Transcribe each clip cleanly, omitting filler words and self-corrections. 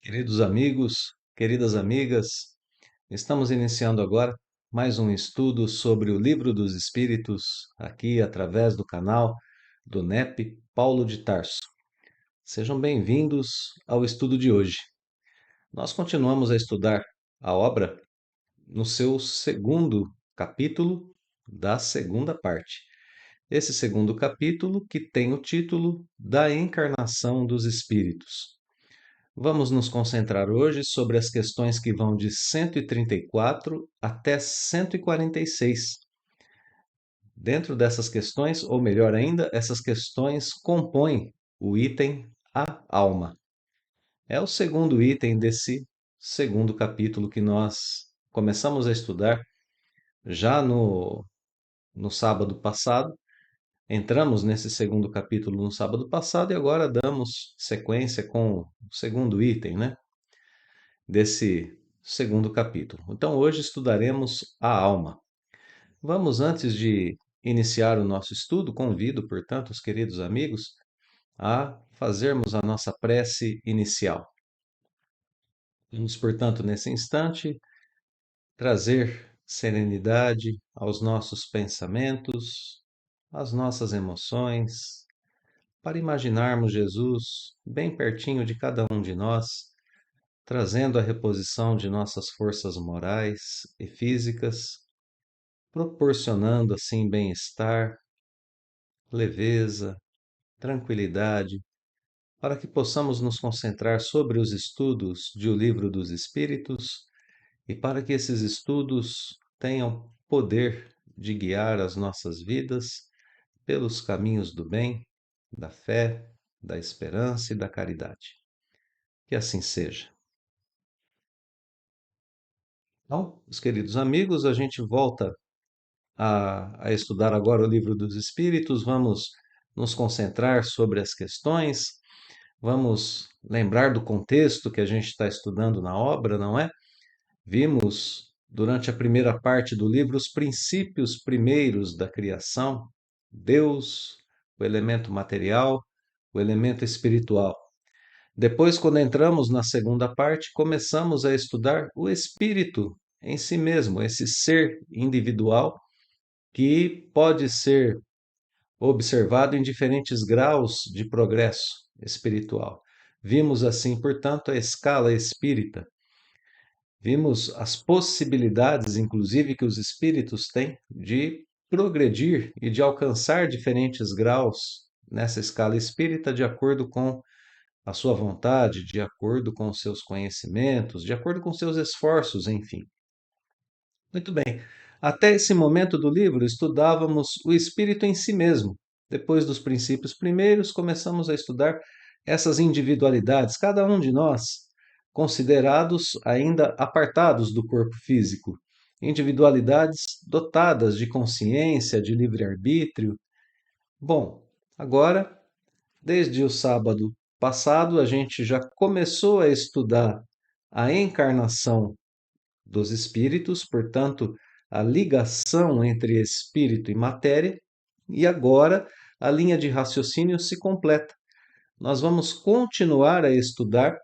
Queridos amigos, queridas amigas, estamos iniciando agora mais um estudo sobre o Livro dos Espíritos, aqui através do canal do NEP Paulo de Tarso. Sejam bem-vindos ao estudo de hoje. Nós continuamos a estudar a obra no seu segundo capítulo da segunda parte. Esse segundo capítulo que tem o título da Encarnação dos Espíritos. Vamos nos concentrar hoje sobre as questões que vão de 134 até 146. Dentro dessas questões, ou melhor ainda, essas questões compõem o item A Alma. É o segundo item desse segundo capítulo que nós começamos a estudar já no sábado passado. Entramos nesse segundo capítulo no sábado passado e agora damos sequência com o segundo item, né? Desse segundo capítulo. Então, hoje estudaremos a alma. Vamos, antes de iniciar o nosso estudo, convido, portanto, os queridos amigos a fazermos a nossa prece inicial. Vamos, portanto, nesse instante, trazer serenidade aos nossos pensamentos, às nossas emoções, para imaginarmos Jesus bem pertinho de cada um de nós, trazendo a reposição de nossas forças morais e físicas, proporcionando assim bem-estar, leveza, tranquilidade, para que possamos nos concentrar sobre os estudos de O Livro dos Espíritos e para que esses estudos tenham poder de guiar as nossas vidas pelos caminhos do bem, da fé, da esperança e da caridade. Que assim seja. Então, meus queridos amigos, a gente volta a estudar agora o Livro dos Espíritos, vamos nos concentrar sobre as questões, vamos lembrar do contexto que a gente está estudando na obra, não é? Vimos durante a primeira parte do livro os princípios primeiros da criação, Deus, o elemento material, o elemento espiritual. Depois, quando entramos na segunda parte, começamos a estudar o espírito em si mesmo, esse ser individual que pode ser observado em diferentes graus de progresso espiritual. Vimos assim, portanto, a escala espírita. Vimos as possibilidades, inclusive, que os espíritos têm de progredir e de alcançar diferentes graus nessa escala espírita de acordo com a sua vontade, de acordo com os seus conhecimentos, de acordo com seus esforços, enfim. Muito bem. Até esse momento do livro, estudávamos o espírito em si mesmo. Depois dos princípios primeiros, começamos a estudar essas individualidades, cada um de nós, considerados ainda apartados do corpo físico. Individualidades dotadas de consciência, de livre-arbítrio. Bom, agora, desde o sábado passado, a gente já começou a estudar a encarnação dos espíritos, portanto, a ligação entre espírito e matéria, e agora a linha de raciocínio se completa. Nós vamos continuar a estudar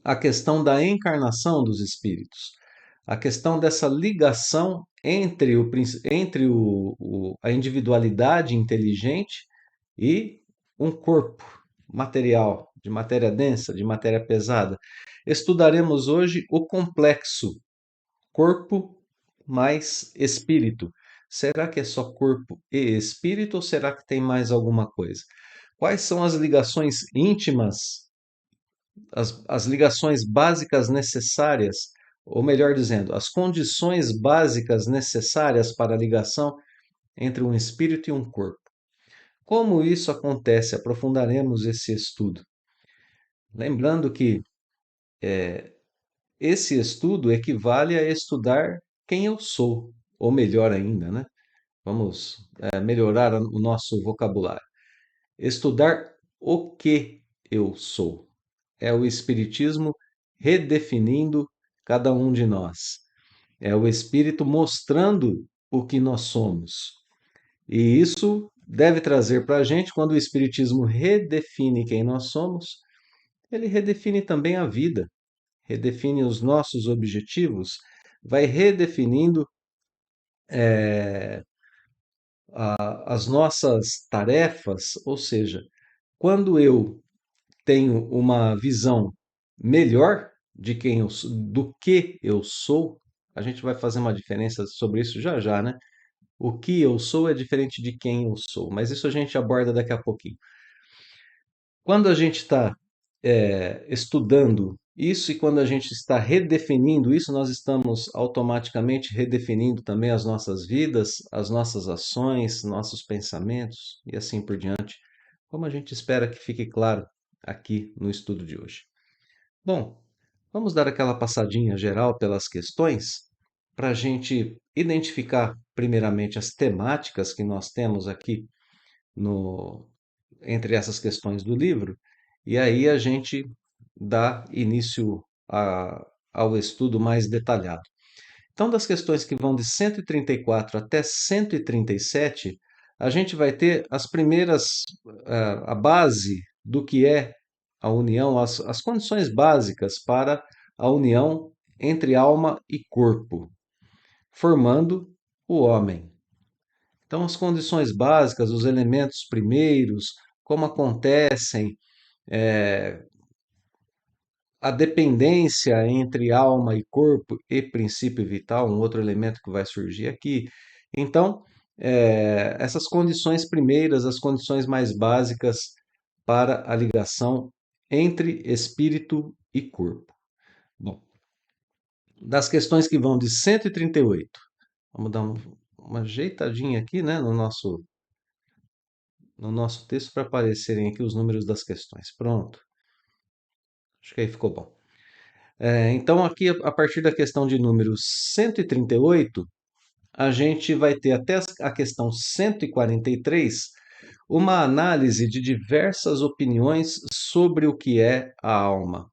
a questão da encarnação dos espíritos, a questão dessa ligação entre a individualidade inteligente e um corpo material, de matéria densa, de matéria pesada. Estudaremos hoje o complexo corpo mais espírito. Será que é só corpo e espírito ou será que tem mais alguma coisa? Quais são as ligações íntimas, as ligações básicas necessárias, ou melhor dizendo, as condições básicas necessárias para a ligação entre um espírito e um corpo? Como isso acontece? Aprofundaremos esse estudo. Lembrando que esse estudo equivale a estudar quem eu sou, ou melhor ainda, né? Vamos melhorar o nosso vocabulário. Estudar o que eu sou. É o Espiritismo redefinindo cada um de nós. É o Espírito mostrando o que nós somos. E isso deve trazer para a gente, quando o Espiritismo redefine quem nós somos, ele redefine também a vida, redefine os nossos objetivos, vai redefinindo as nossas tarefas, ou seja, quando eu tenho uma visão melhor de quem do que eu sou, a gente vai fazer uma diferença sobre isso já já, né? O que eu sou é diferente de quem eu sou, mas isso a gente aborda daqui a pouquinho. Quando a gente está estudando isso e quando a gente está redefinindo isso, nós estamos automaticamente redefinindo também as nossas vidas, as nossas ações, nossos pensamentos e assim por diante, como a gente espera que fique claro aqui no estudo de hoje. Bom, vamos dar aquela passadinha geral pelas questões para a gente identificar primeiramente as temáticas que nós temos aqui no, entre essas questões do livro, e aí a gente dá início ao estudo mais detalhado. Então, das questões que vão de 134 até 137, a gente vai ter as primeiras, a base do que é a união, as condições básicas para a união entre alma e corpo, formando o homem. Então, as condições básicas, os elementos primeiros, como acontecem, a dependência entre alma e corpo e princípio vital, um outro elemento que vai surgir aqui. Então, essas condições primeiras, as condições mais básicas para a ligação entre espírito e corpo. Bom, das questões que vão de 138, vamos dar uma ajeitadinha aqui, né, no nosso texto para aparecerem aqui os números das questões. Pronto, acho que aí ficou bom. Então, aqui, a partir da questão de número 138, a gente vai ter até a questão 143 uma análise de diversas opiniões sobre o que é a alma.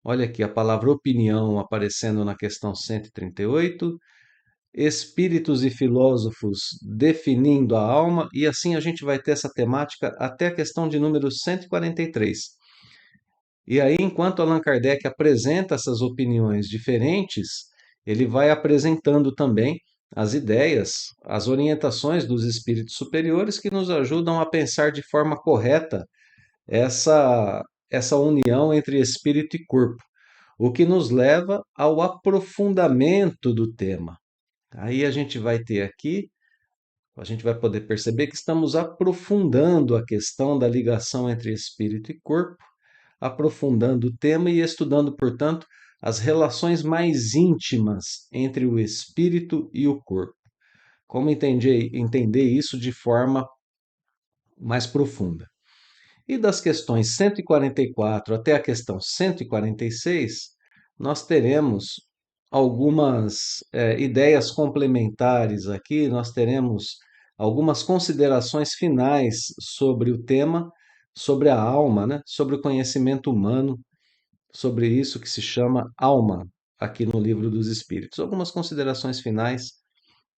Olha aqui a palavra opinião aparecendo na questão 138, espíritos e filósofos definindo a alma, e assim a gente vai ter essa temática até a questão de número 143. E aí, enquanto Allan Kardec apresenta essas opiniões diferentes, ele vai apresentando também as ideias, as orientações dos espíritos superiores que nos ajudam a pensar de forma correta essa união entre espírito e corpo, o que nos leva ao aprofundamento do tema. Aí a gente vai ter aqui, a gente vai poder perceber que estamos aprofundando a questão da ligação entre espírito e corpo, aprofundando o tema e estudando, portanto, as relações mais íntimas entre o espírito e o corpo. Como entender isso de forma mais profunda. E das questões 144 até a questão 146, nós teremos algumas ideias complementares aqui, nós teremos algumas considerações finais sobre o tema, sobre a alma, né? Sobre o conhecimento humano, sobre isso que se chama alma, aqui no Livro dos Espíritos. Algumas considerações finais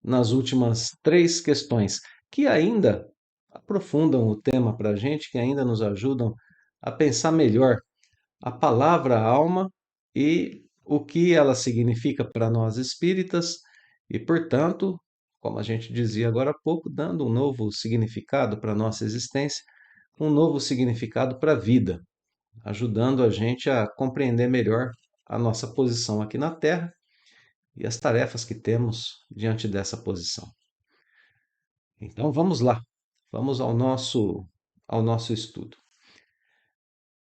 nas últimas três questões, que ainda aprofundam o tema para a gente, que ainda nos ajudam a pensar melhor a palavra alma e o que ela significa para nós espíritas, e, portanto, como a gente dizia agora há pouco, dando um novo significado para a nossa existência, um novo significado para a vida, ajudando a gente a compreender melhor a nossa posição aqui na Terra e as tarefas que temos diante dessa posição. Então vamos lá, vamos ao nosso estudo.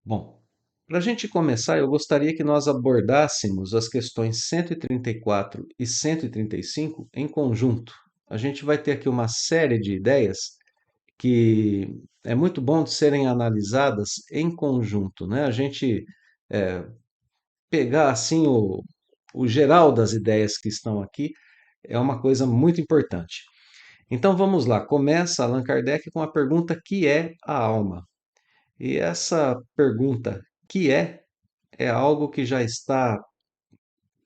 Bom, para a gente começar, eu gostaria que nós abordássemos as questões 134 e 135 em conjunto. A gente vai ter aqui uma série de ideias que é muito bom de serem analisadas em conjunto, né? A gente é, pegar assim o geral das ideias que estão aqui é uma coisa muito importante. Então vamos lá, começa Allan Kardec com a pergunta: que é a alma? E essa pergunta, que é algo que já está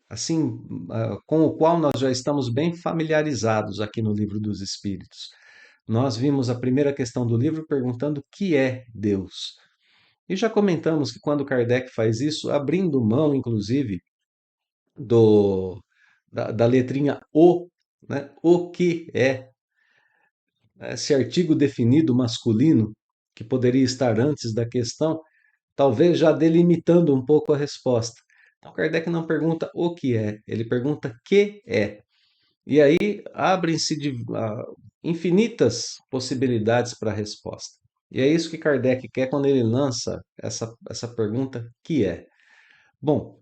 assim, com o qual nós já estamos bem familiarizados aqui no Livro dos Espíritos. Nós vimos a primeira questão do livro perguntando: que é Deus? E já comentamos que quando Kardec faz isso, abrindo mão, inclusive, do, da letrinha O, né? O que é, esse artigo definido masculino, que poderia estar antes da questão, talvez já delimitando um pouco a resposta. Então, Kardec não pergunta o que é, ele pergunta que é. E aí abrem-se infinitas possibilidades para a resposta. E é isso que Kardec quer quando ele lança essa pergunta, que é. Bom,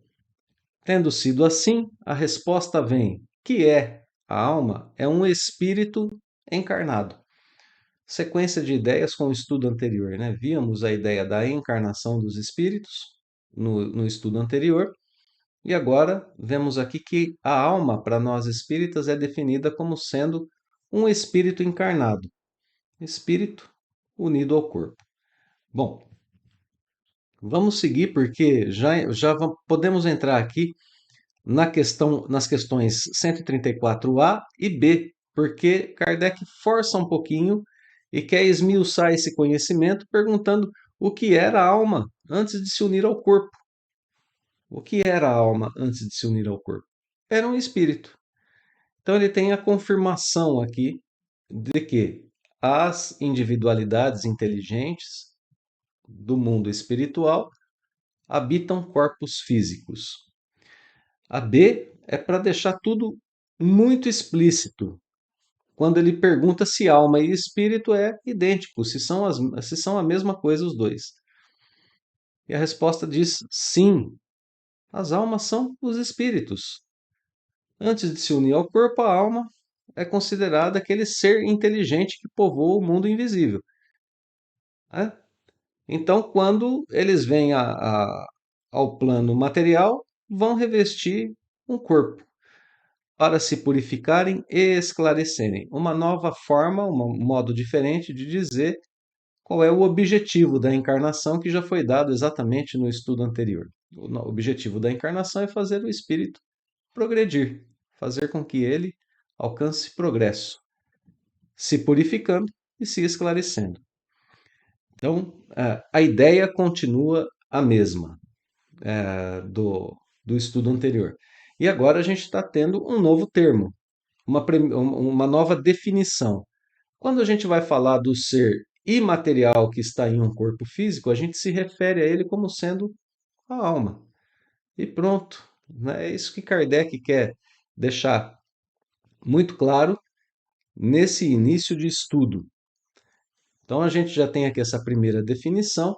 tendo sido assim, a resposta vem, que é a alma é um espírito encarnado. Sequência de ideias com o estudo anterior, né? Víamos a ideia da encarnação dos espíritos no estudo anterior, e agora vemos aqui que a alma, para nós espíritas, é definida como sendo um espírito encarnado, espírito unido ao corpo. Bom, vamos seguir porque podemos entrar aqui nas questões 134A e B, porque Kardec força um pouquinho e quer esmiuçar esse conhecimento perguntando o que era a alma antes de se unir ao corpo. O que era a alma antes de se unir ao corpo? Era um espírito. Então ele tem a confirmação aqui de que as individualidades inteligentes do mundo espiritual habitam corpos físicos. A B é para deixar tudo muito explícito, quando ele pergunta se alma e espírito é idêntico, se são a mesma coisa os dois. E a resposta diz sim, as almas são os espíritos. Antes de se unir ao corpo, a alma é considerada aquele ser inteligente que povoa o mundo invisível, né? Então, quando eles vêm ao plano material, vão revestir um corpo para se purificarem e esclarecerem. Uma nova forma, um modo diferente de dizer qual é o objetivo da encarnação que já foi dado exatamente no estudo anterior. O objetivo da encarnação é fazer o espírito progredir, fazer com que ele alcance progresso, se purificando e se esclarecendo. Então, a ideia continua a mesma do estudo anterior. E agora a gente está tendo um novo termo, uma nova definição. Quando a gente vai falar do ser imaterial que está em um corpo físico, a gente se refere a ele como sendo a alma. E pronto, né? É isso que Kardec quer deixar muito claro nesse início de estudo. Então a gente já tem aqui essa primeira definição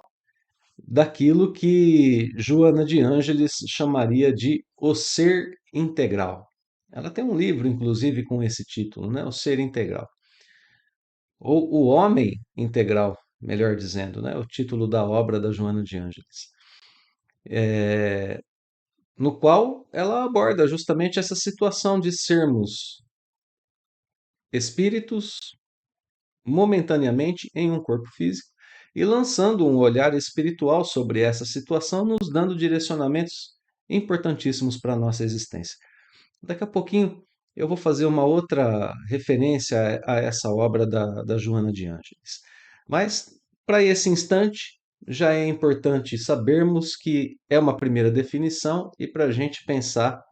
daquilo que Joana de Ângeles chamaria de o ser integral. Ela tem um livro, inclusive, com esse título, né? O ser integral. Ou o homem integral, melhor dizendo, né? O título da obra da Joana de Ângeles. No qual ela aborda justamente essa situação de sermos espíritos momentaneamente em um corpo físico e lançando um olhar espiritual sobre essa situação, nos dando direcionamentos importantíssimos para a nossa existência. Daqui a pouquinho eu vou fazer uma outra referência a essa obra da Joana de Ângeles. Mas, para esse instante, já é importante sabermos que é uma primeira definição e para a gente pensar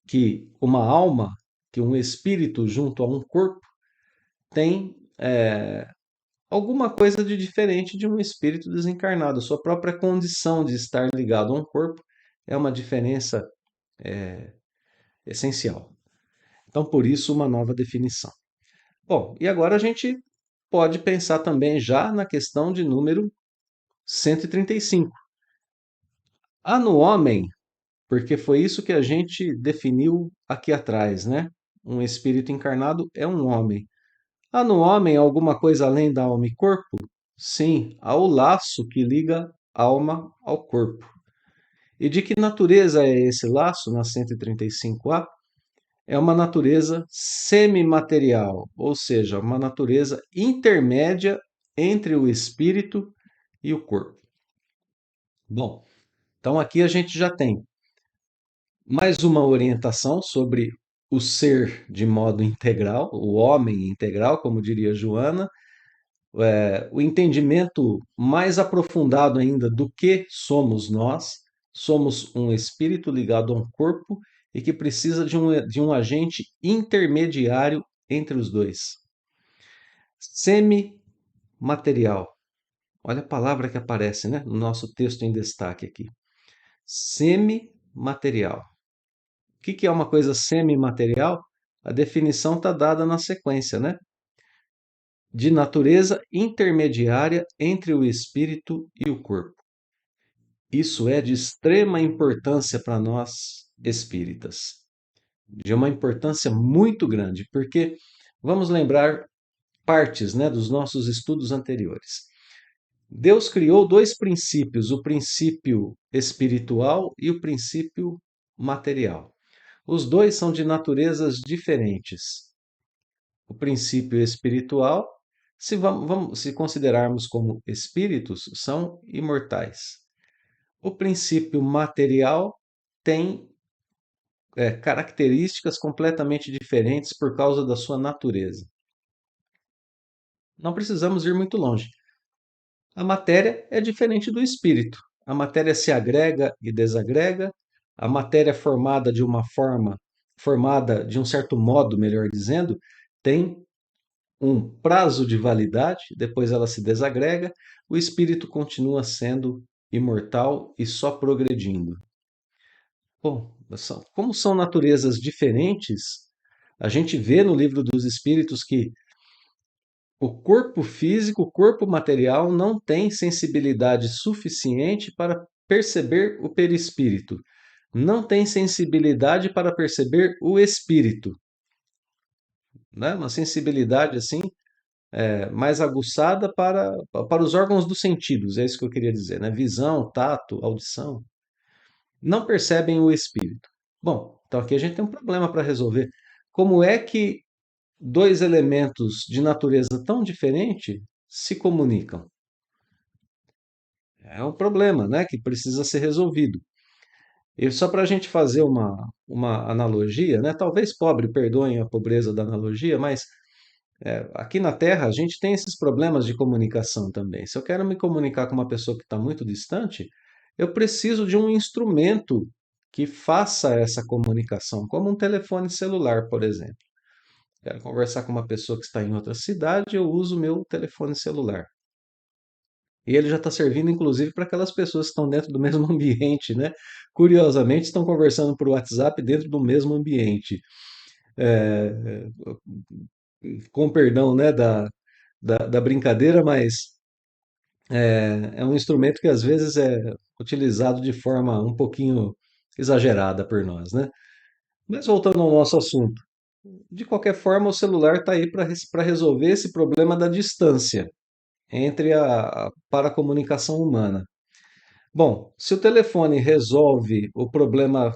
que uma alma, que um espírito junto a um corpo, tem alguma coisa de diferente de um espírito desencarnado. Sua própria condição de estar ligado a um corpo é uma diferença essencial. Então, por isso, uma nova definição. Bom, e agora a gente pode pensar também já na questão de número 135. Há no homem, porque foi isso que a gente definiu aqui atrás, né? Um espírito encarnado é um homem. Há no homem alguma coisa além da alma e corpo? Sim, há o laço que liga alma ao corpo. E de que natureza é esse laço na 135A? É uma natureza semimaterial, ou seja, uma natureza intermédia entre o espírito e o corpo. Bom, então aqui a gente já tem mais uma orientação sobre o ser de modo integral, o homem integral, como diria Joana, O entendimento mais aprofundado ainda do que somos nós. Somos um espírito ligado a um corpo e que precisa de um agente intermediário entre os dois. Semimaterial. Olha a palavra que aparece, né, no nosso texto em destaque aqui. Semimaterial. O que é uma coisa semimaterial? A definição está dada na sequência, né? De natureza intermediária entre o espírito e o corpo. Isso é de extrema importância para nós espíritas, de uma importância muito grande, porque vamos lembrar partes, né, dos nossos estudos anteriores. Deus criou dois princípios, o princípio espiritual e o princípio material. Os dois são de naturezas diferentes. O princípio espiritual, se considerarmos como espíritos, são imortais. O princípio material tem características completamente diferentes por causa da sua natureza. Não precisamos ir muito longe. A matéria é diferente do espírito. A matéria se agrega e desagrega. A matéria formada de uma forma, formada de um certo modo, melhor dizendo, tem um prazo de validade, depois ela se desagrega. O espírito continua sendo imortal e só progredindo. Bom, como são naturezas diferentes, a gente vê no livro dos Espíritos que o corpo físico, o corpo material, não tem sensibilidade suficiente para perceber o perispírito. Não tem sensibilidade para perceber o espírito. Né? Uma sensibilidade assim mais aguçada para os órgãos dos sentidos, é isso que eu queria dizer, né? Visão, tato, audição. Não percebem o espírito. Bom, então aqui a gente tem um problema para resolver. Como é que dois elementos de natureza tão diferente se comunicam? É um problema, né, que precisa ser resolvido. E só para a gente fazer uma analogia, né, talvez pobre, perdoem a pobreza da analogia, mas aqui na Terra a gente tem esses problemas de comunicação também. Se eu quero me comunicar com uma pessoa que está muito distante, eu preciso de um instrumento que faça essa comunicação, como um telefone celular, por exemplo. Quero conversar com uma pessoa que está em outra cidade, eu uso o meu telefone celular. E ele já está servindo, inclusive, para aquelas pessoas que estão dentro do mesmo ambiente, né? Curiosamente, estão conversando por WhatsApp dentro do mesmo ambiente. É, com perdão, né, da brincadeira, mas é um instrumento que às vezes é utilizado de forma um pouquinho exagerada por nós, né? Mas voltando ao nosso assunto, de qualquer forma, o celular está aí para resolver esse problema da distância para a comunicação humana. Bom, se o telefone resolve o problema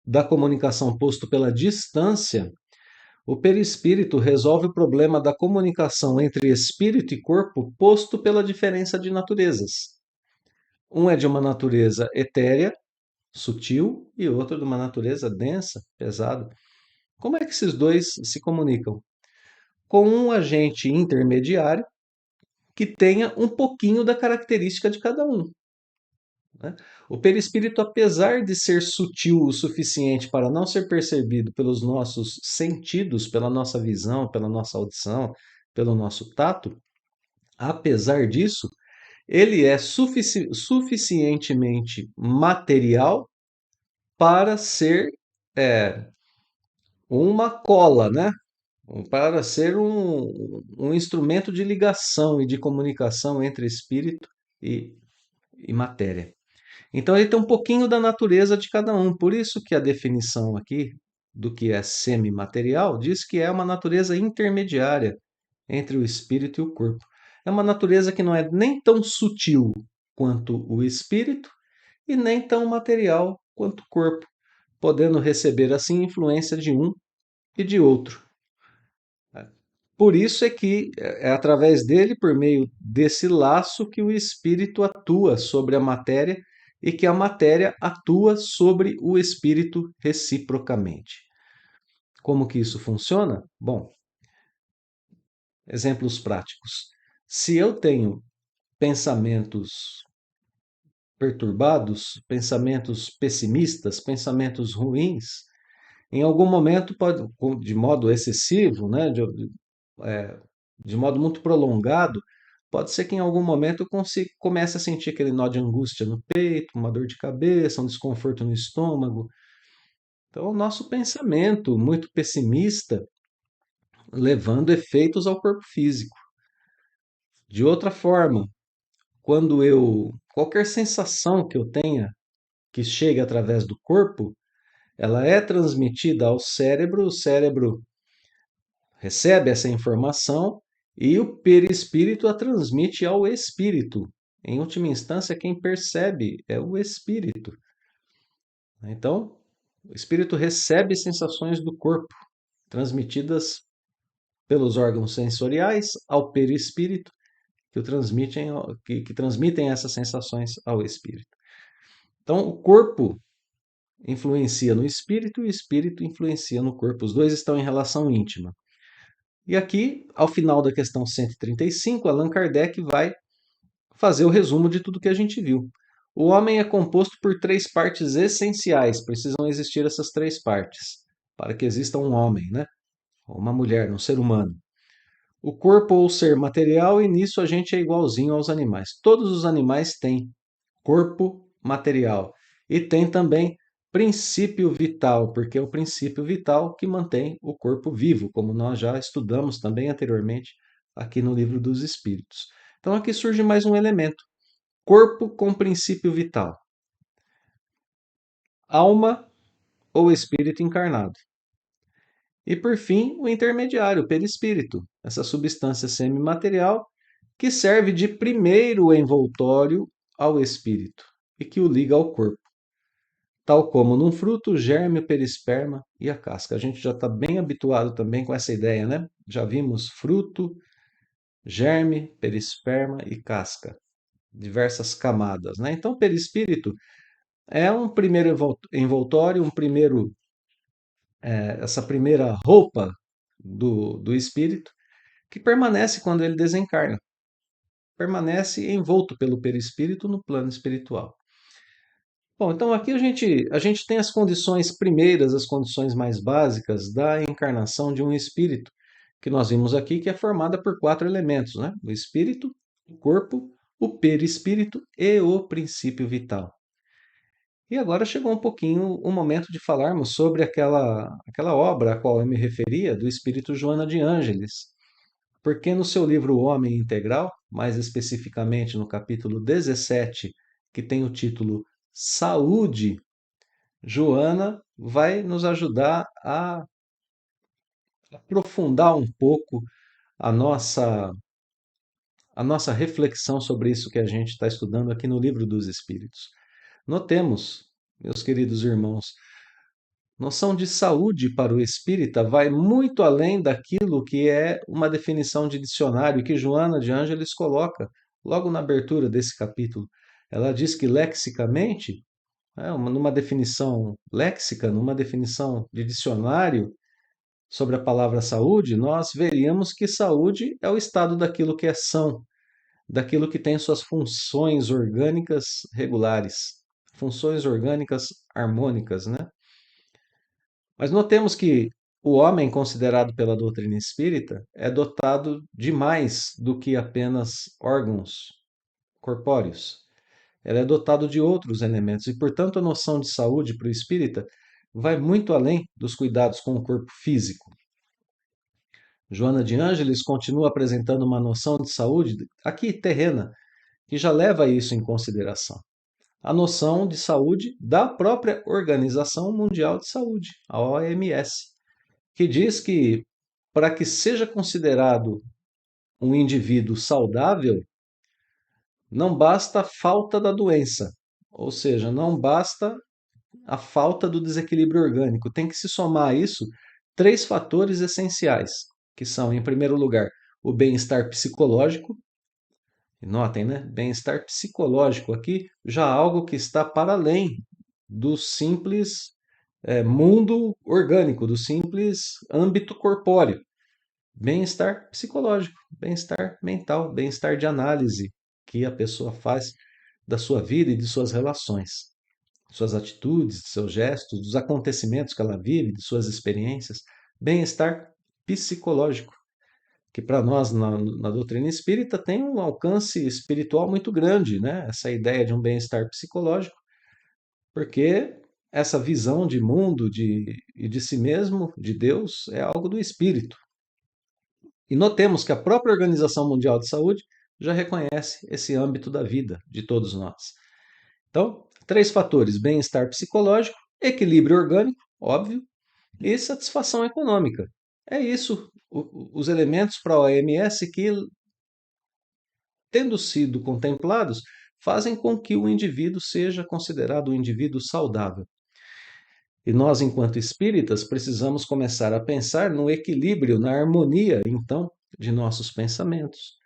da comunicação posto pela distância, o perispírito resolve o problema da comunicação entre espírito e corpo posto pela diferença de naturezas. Um é de uma natureza etérea, sutil, e outro de uma natureza densa, pesado. Como é que esses dois se comunicam? Com um agente intermediário que tenha um pouquinho da característica de cada um. Né? O perispírito, apesar de ser sutil o suficiente para não ser percebido pelos nossos sentidos, pela nossa visão, pela nossa audição, pelo nosso tato, apesar disso, ele é suficientemente material para ser é, uma cola, né? Para ser um instrumento de ligação e de comunicação entre espírito e, e matéria. Então ele tem um pouquinho da natureza de cada um. Por isso que a definição aqui do que é semimaterial diz que é uma natureza intermediária entre o espírito e o corpo. É uma natureza que não é nem tão sutil quanto o espírito e nem tão material quanto o corpo, podendo receber assim influência de um e de outro. Por isso é que é através dele, por meio desse laço, que o espírito atua sobre a matéria e que a matéria atua sobre o espírito reciprocamente. Como que isso funciona? Bom, exemplos práticos. Se eu tenho pensamentos perturbados, pensamentos pessimistas, pensamentos ruins, em algum momento pode, de modo excessivo, né, é, de modo muito prolongado, pode ser que em algum momento eu comece a sentir aquele nó de angústia no peito, uma dor de cabeça, um desconforto no estômago. Então, o nosso pensamento muito pessimista levando efeitos ao corpo físico. De outra forma, qualquer sensação que eu tenha que chegue através do corpo, ela é transmitida ao cérebro, o cérebro recebe essa informação e o perispírito a transmite ao espírito. Em última instância, quem percebe é o espírito. Então, o espírito recebe sensações do corpo, transmitidas pelos órgãos sensoriais ao perispírito, que transmitem essas sensações ao espírito. Então, o corpo influencia no espírito e o espírito influencia no corpo. Os dois estão em relação íntima. E aqui, ao final da questão 135, Allan Kardec vai fazer o resumo de tudo que a gente viu. O homem é composto por três partes essenciais, precisam existir essas três partes para que exista um homem, né? Uma mulher, um ser humano. O corpo ou ser material, e nisso a gente é igualzinho aos animais. Todos os animais têm corpo material e tem também princípio vital, porque é o princípio vital que mantém o corpo vivo, como nós já estudamos também anteriormente aqui no Livro dos Espíritos. Então aqui surge mais um elemento: corpo com princípio vital, alma ou espírito encarnado. E por fim, o intermediário, o perispírito, essa substância semimaterial que serve de primeiro envoltório ao espírito e que o liga ao corpo. Tal como num fruto, o germe, o perisperma e a casca. A gente já está bem habituado também com essa ideia, né? Já vimos fruto, germe, perisperma e casca, diversas camadas, né? Então, o perispírito é um primeiro envoltório, essa primeira roupa do espírito que permanece quando ele desencarna, permanece envolto pelo perispírito no plano espiritual. Bom, então aqui a gente tem as condições primeiras, as condições mais básicas da encarnação de um espírito, que nós vimos aqui, que é formada por quatro elementos, né? O espírito, o corpo, o perispírito e o princípio vital. E agora chegou um pouquinho o momento de falarmos sobre aquela obra a qual eu me referia, do espírito Joana de Ângeles, porque no seu livro O Homem Integral, mais especificamente no capítulo 17, que tem o título Saúde, Joana vai nos ajudar a aprofundar um pouco a nossa, a nossa reflexão sobre isso que a gente está estudando aqui no Livro dos Espíritos. Notemos, meus queridos irmãos, noção de saúde para o espírita vai muito além daquilo que é uma definição de dicionário que Joana de Ângeles coloca logo na abertura desse capítulo. Ela diz que lexicamente, numa definição léxica, numa definição de dicionário sobre a palavra saúde, nós veríamos que saúde é o estado daquilo que é são, daquilo que tem suas funções orgânicas regulares, funções orgânicas harmônicas, né? Mas notemos que o homem, considerado pela doutrina espírita, é dotado de mais do que apenas órgãos corpóreos. Ele é dotado de outros elementos e, portanto, a noção de saúde para o espírita vai muito além dos cuidados com o corpo físico. Joana de Ângeles continua apresentando uma noção de saúde, aqui terrena, que já leva isso em consideração. A noção de saúde da própria Organização Mundial de Saúde, a OMS, que diz que para que seja considerado um indivíduo saudável, não basta a falta da doença, ou seja, não basta a falta do desequilíbrio orgânico. Tem que se somar a isso três fatores essenciais, que são, em primeiro lugar, o bem-estar psicológico. Notem, né? Bem-estar psicológico aqui já algo que está para além do simples mundo orgânico, do simples âmbito corpóreo. bem-estar psicológico, bem-estar mental, bem-estar de análise que a pessoa faz da sua vida e de suas relações, suas atitudes, seus gestos, dos acontecimentos que ela vive, de suas experiências. Bem-estar psicológico, que para nós na doutrina espírita tem um alcance espiritual muito grande, né? Essa ideia de um bem-estar psicológico, porque essa visão de mundo e de si mesmo, de Deus, é algo do espírito. E notemos que a própria Organização Mundial de Saúde já reconhece esse âmbito da vida de todos nós. Então, três fatores: bem-estar psicológico, equilíbrio orgânico, óbvio, e satisfação econômica. É isso, os elementos para a OMS que, tendo sido contemplados, fazem com que o indivíduo seja considerado um indivíduo saudável. E nós, enquanto espíritas, precisamos começar a pensar no equilíbrio, na harmonia, então, de nossos pensamentos,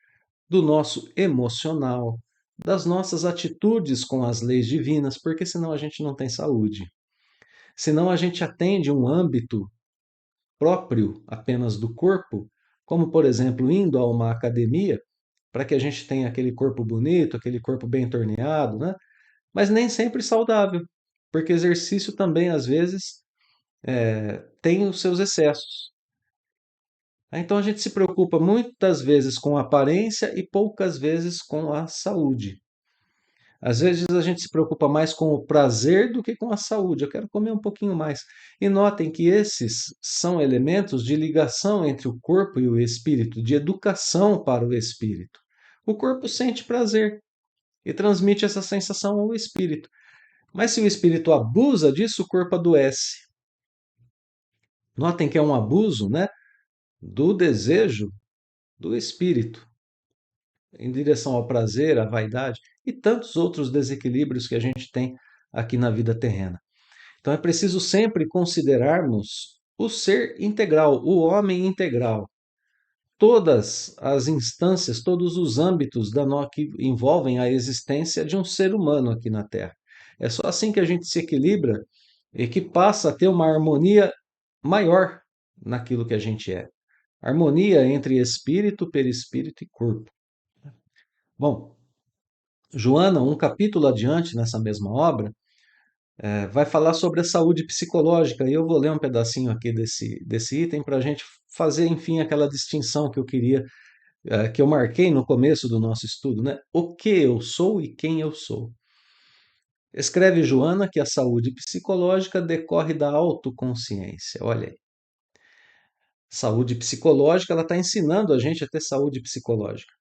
do nosso emocional, das nossas atitudes com as leis divinas, porque senão a gente não tem saúde. Senão a gente atende um âmbito próprio apenas do corpo, como por exemplo indo a uma academia, para que a gente tenha aquele corpo bonito, aquele corpo bem torneado, né? Mas nem sempre saudável, porque exercício também às vezes tem os seus excessos. Então a gente se preocupa muitas vezes com a aparência e poucas vezes com a saúde. Às vezes a gente se preocupa mais com o prazer do que com a saúde. Eu quero comer um pouquinho mais. E notem que esses são elementos de ligação entre o corpo e o espírito, de educação para o espírito. O corpo sente prazer e transmite essa sensação ao espírito. Mas se o espírito abusa disso, o corpo adoece. Notem que é um abuso, né, do desejo do espírito em direção ao prazer, à vaidade e tantos outros desequilíbrios que a gente tem aqui na vida terrena. Então é preciso sempre considerarmos o ser integral, o homem integral. Todas as instâncias, todos os âmbitos que envolvem a existência de um ser humano aqui na Terra. É só assim que a gente se equilibra e que passa a ter uma harmonia maior naquilo que a gente é. Harmonia entre espírito, perispírito e corpo. Bom, Joana, um capítulo adiante nessa mesma obra, vai falar sobre a saúde psicológica, e eu vou ler um pedacinho aqui desse item para a gente fazer, enfim, aquela distinção que eu queria, que eu marquei no começo do nosso estudo, né? O que eu sou e quem eu sou. Escreve Joana que a saúde psicológica decorre da autoconsciência. Olha aí. Saúde psicológica, ela está ensinando a gente a ter saúde psicológica.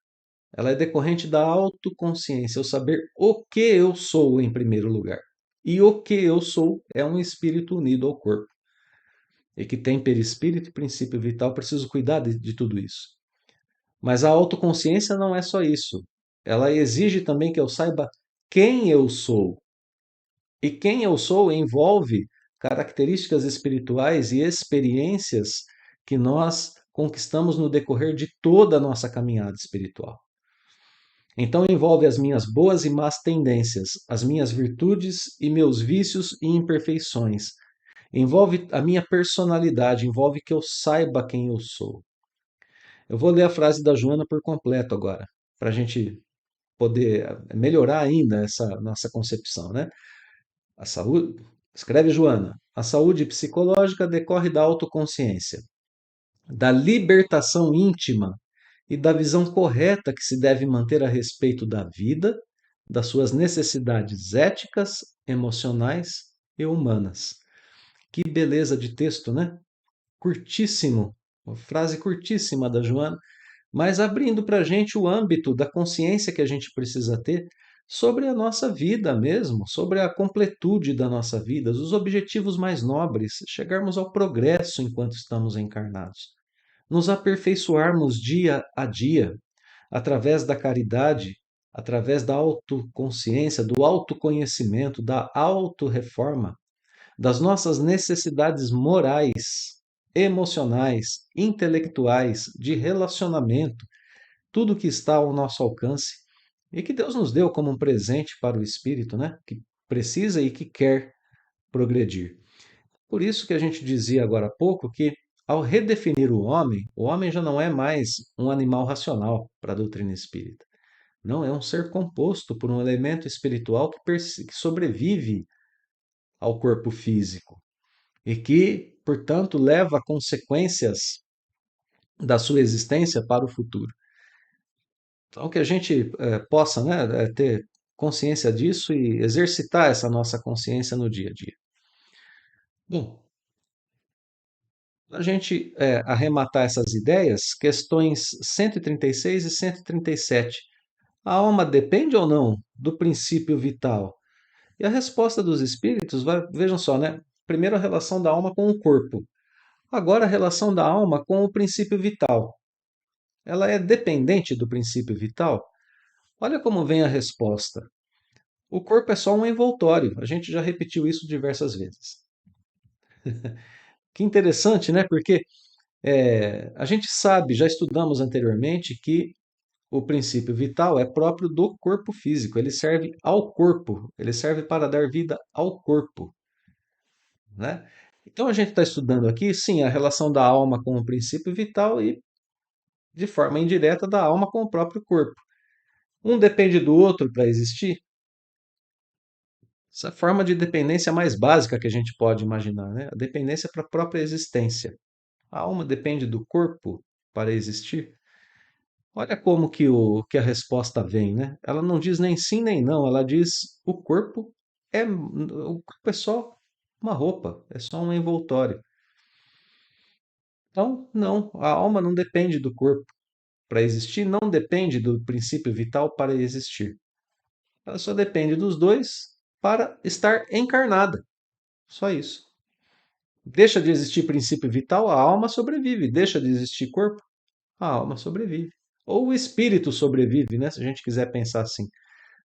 Ela é decorrente da autoconsciência, eu saber o que eu sou em primeiro lugar. E o que eu sou é um espírito unido ao corpo. E que tem perispírito e princípio vital, preciso cuidar de tudo isso. Mas a autoconsciência não é só isso. Ela exige também que eu saiba quem eu sou. E quem eu sou envolve características espirituais e experiências que nós conquistamos no decorrer de toda a nossa caminhada espiritual. Então envolve as minhas boas e más tendências, as minhas virtudes e meus vícios e imperfeições. Envolve a minha personalidade, envolve que eu saiba quem eu sou. Eu vou ler a frase da Joana por completo agora, para a gente poder melhorar ainda essa nossa concepção, né? A saúde, escreve Joana, a saúde psicológica decorre da autoconsciência, da libertação íntima e da visão correta que se deve manter a respeito da vida, das suas necessidades éticas, emocionais e humanas. Que beleza de texto, né? Curtíssimo, uma frase curtíssima da Joana, mas abrindo para a gente o âmbito da consciência que a gente precisa ter sobre a nossa vida mesmo, sobre a completude da nossa vida, os objetivos mais nobres, chegarmos ao progresso enquanto estamos encarnados, nos aperfeiçoarmos dia a dia, através da caridade, através da autoconsciência, do autoconhecimento, da autorreforma, das nossas necessidades morais, emocionais, intelectuais, de relacionamento, tudo que está ao nosso alcance e que Deus nos deu como um presente para o espírito, né? Que precisa e que quer progredir. Por isso que a gente dizia agora há pouco que Ao redefinir o homem já não é mais um animal racional para a doutrina espírita. Não, é um ser composto por um elemento espiritual que sobrevive ao corpo físico e que, portanto, leva consequências da sua existência para o futuro. Então, que a gente possa, né, ter consciência disso e exercitar essa nossa consciência no dia a dia. Bom, a gente arrematar essas ideias, questões 136 e 137. A alma depende ou não do princípio vital? E a resposta dos espíritos, vejam só, né? Primeiro a relação da alma com o corpo. Agora a relação da alma com o princípio vital. Ela é dependente do princípio vital? Olha como vem a resposta. O corpo é só um envoltório. A gente já repetiu isso diversas vezes. Que interessante, né? Porque a gente sabe, já estudamos anteriormente, que o princípio vital é próprio do corpo físico. Ele serve ao corpo. Ele serve para dar vida ao corpo, né? Então a gente está estudando aqui, sim, a relação da alma com o princípio vital e, de forma indireta, da alma com o próprio corpo. Um depende do outro para existir. Essa forma de dependência mais básica que a gente pode imaginar, né? A dependência para a própria existência. A alma depende do corpo para existir. Olha como que a resposta vem, né? Ela não diz nem sim nem não, ela diz o corpo é só uma roupa, é só um envoltório. Então, não, a alma não depende do corpo para existir, não depende do princípio vital para existir. Ela só depende dos dois para estar encarnada. Só isso. Deixa de existir princípio vital, a alma sobrevive. Deixa de existir corpo, a alma sobrevive. Ou o espírito sobrevive, né? Se a gente quiser pensar assim.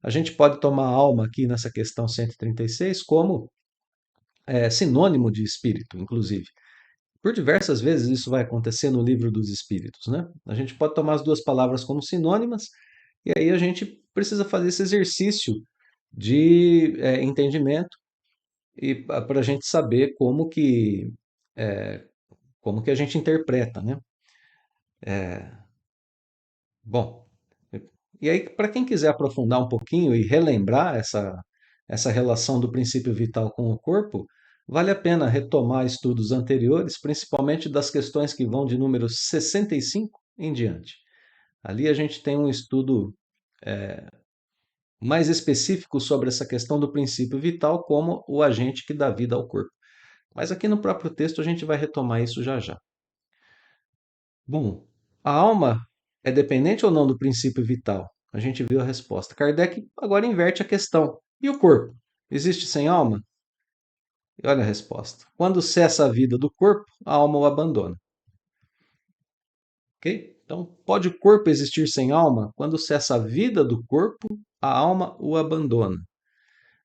A gente pode tomar a alma aqui nessa questão 136 como sinônimo de espírito, inclusive. Por diversas vezes isso vai acontecer no livro dos espíritos, né? A gente pode tomar as duas palavras como sinônimas e aí a gente precisa fazer esse exercício de entendimento e para a gente saber como que a gente interpreta, né? Bom, e aí para quem quiser aprofundar um pouquinho e relembrar essa relação do princípio vital com o corpo, vale a pena retomar estudos anteriores, principalmente das questões que vão de número 65 em diante. Ali a gente tem um estudo mais específico sobre essa questão do princípio vital como o agente que dá vida ao corpo. Mas aqui no próprio texto a gente vai retomar isso já já. Bom, a alma é dependente ou não do princípio vital? A gente viu a resposta. Kardec agora inverte a questão. E o corpo? Existe sem alma? E olha a resposta. Quando cessa a vida do corpo, a alma o abandona. Ok? Então, pode o corpo existir sem alma? Quando cessa a vida do corpo, a alma o abandona.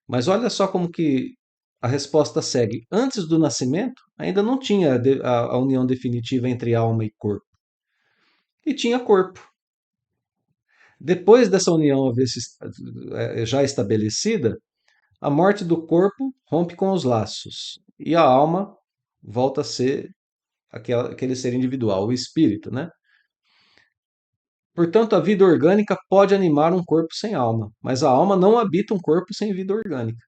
Mas olha só como que a resposta segue. Antes do nascimento, ainda não tinha a união definitiva entre alma e corpo. E tinha corpo. Depois dessa união já estabelecida, a morte do corpo rompe com os laços. E a alma volta a ser aquele ser individual, o espírito, né? Portanto, a vida orgânica pode animar um corpo sem alma, mas a alma não habita um corpo sem vida orgânica.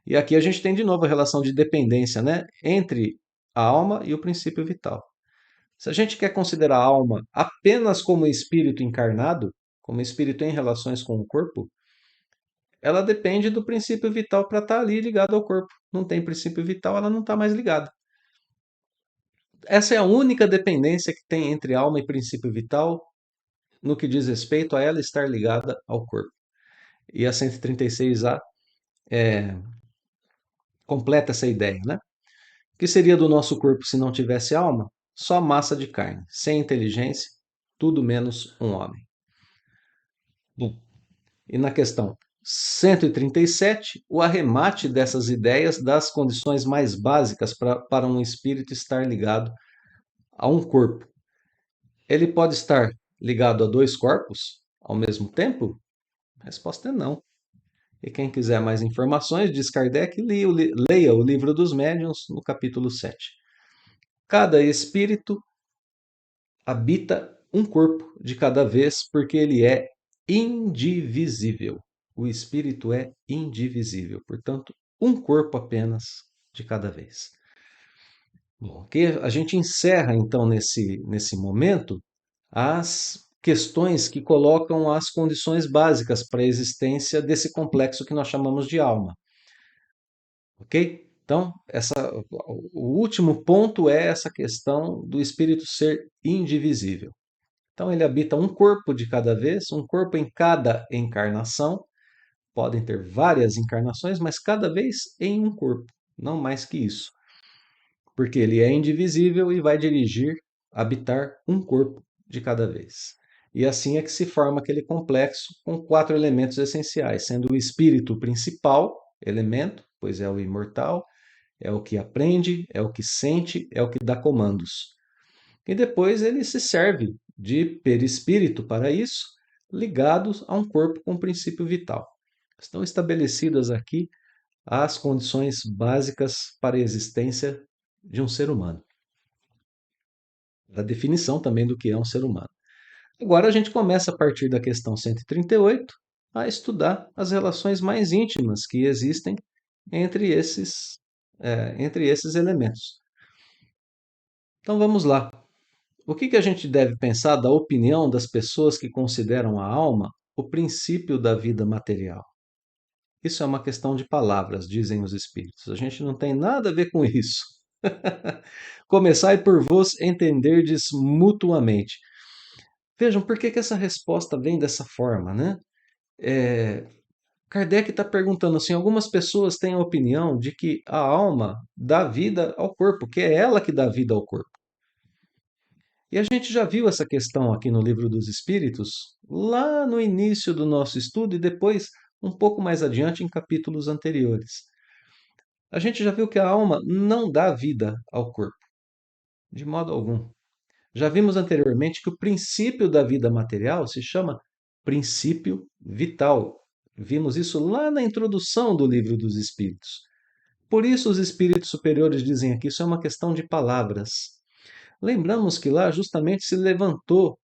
E aqui a gente tem de novo a relação de dependência, né, entre a alma e o princípio vital. Se a gente quer considerar a alma apenas como espírito encarnado, como espírito em relações com o corpo, ela depende do princípio vital para estar ali ligado ao corpo. Não tem princípio vital, ela não está mais ligada. Essa é a única dependência que tem entre alma e princípio vital no que diz respeito a ela estar ligada ao corpo. E a 136A completa essa ideia, né? O que seria do nosso corpo se não tivesse alma? Só massa de carne, sem inteligência, tudo menos um homem. Bom, e na questão 137, o arremate dessas ideias das condições mais básicas para um espírito estar ligado a um corpo. Ele pode estar ligado a dois corpos ao mesmo tempo? A resposta é não. E quem quiser mais informações, diz Kardec, leia o livro dos médiuns no capítulo 7. Cada espírito habita um corpo de cada vez, porque ele é indivisível. O espírito é indivisível, portanto, um corpo apenas de cada vez. Bom, que a gente encerra então nesse momento as questões que colocam as condições básicas para a existência desse complexo que nós chamamos de alma, ok? Então, o último ponto é essa questão do espírito ser indivisível. Então, ele habita um corpo de cada vez, um corpo em cada encarnação. Podem ter várias encarnações, mas cada vez em um corpo, não mais que isso. Porque ele é indivisível e vai dirigir, habitar um corpo de cada vez. E assim é que se forma aquele complexo com quatro elementos essenciais, sendo o espírito o principal elemento, pois é o imortal, é o que aprende, é o que sente, é o que dá comandos. E depois ele se serve de perispírito para isso, ligados a um corpo com princípio vital. Estão estabelecidas aqui as condições básicas para a existência de um ser humano, a definição também do que é um ser humano. Agora a gente começa a partir da questão 138 a estudar as relações mais íntimas que existem entre esses elementos. Então vamos lá. O que a gente deve pensar da opinião das pessoas que consideram a alma o princípio da vida material? Isso é uma questão de palavras, dizem os espíritos. A gente não tem nada a ver com isso. Começai por vos entenderdes mutuamente. Vejam, por que essa resposta vem dessa forma, né? Kardec está perguntando assim: algumas pessoas têm a opinião de que a alma dá vida ao corpo, que é ela que dá vida ao corpo. E a gente já viu essa questão aqui no Livro dos Espíritos, lá no início do nosso estudo e depois um pouco mais adiante em capítulos anteriores. A gente já viu que a alma não dá vida ao corpo, de modo algum. Já vimos anteriormente que o princípio da vida material se chama princípio vital. Vimos isso lá na introdução do Livro dos Espíritos. Por isso, os espíritos superiores dizem aqui: isso é uma questão de palavras. Lembramos que lá justamente se levantou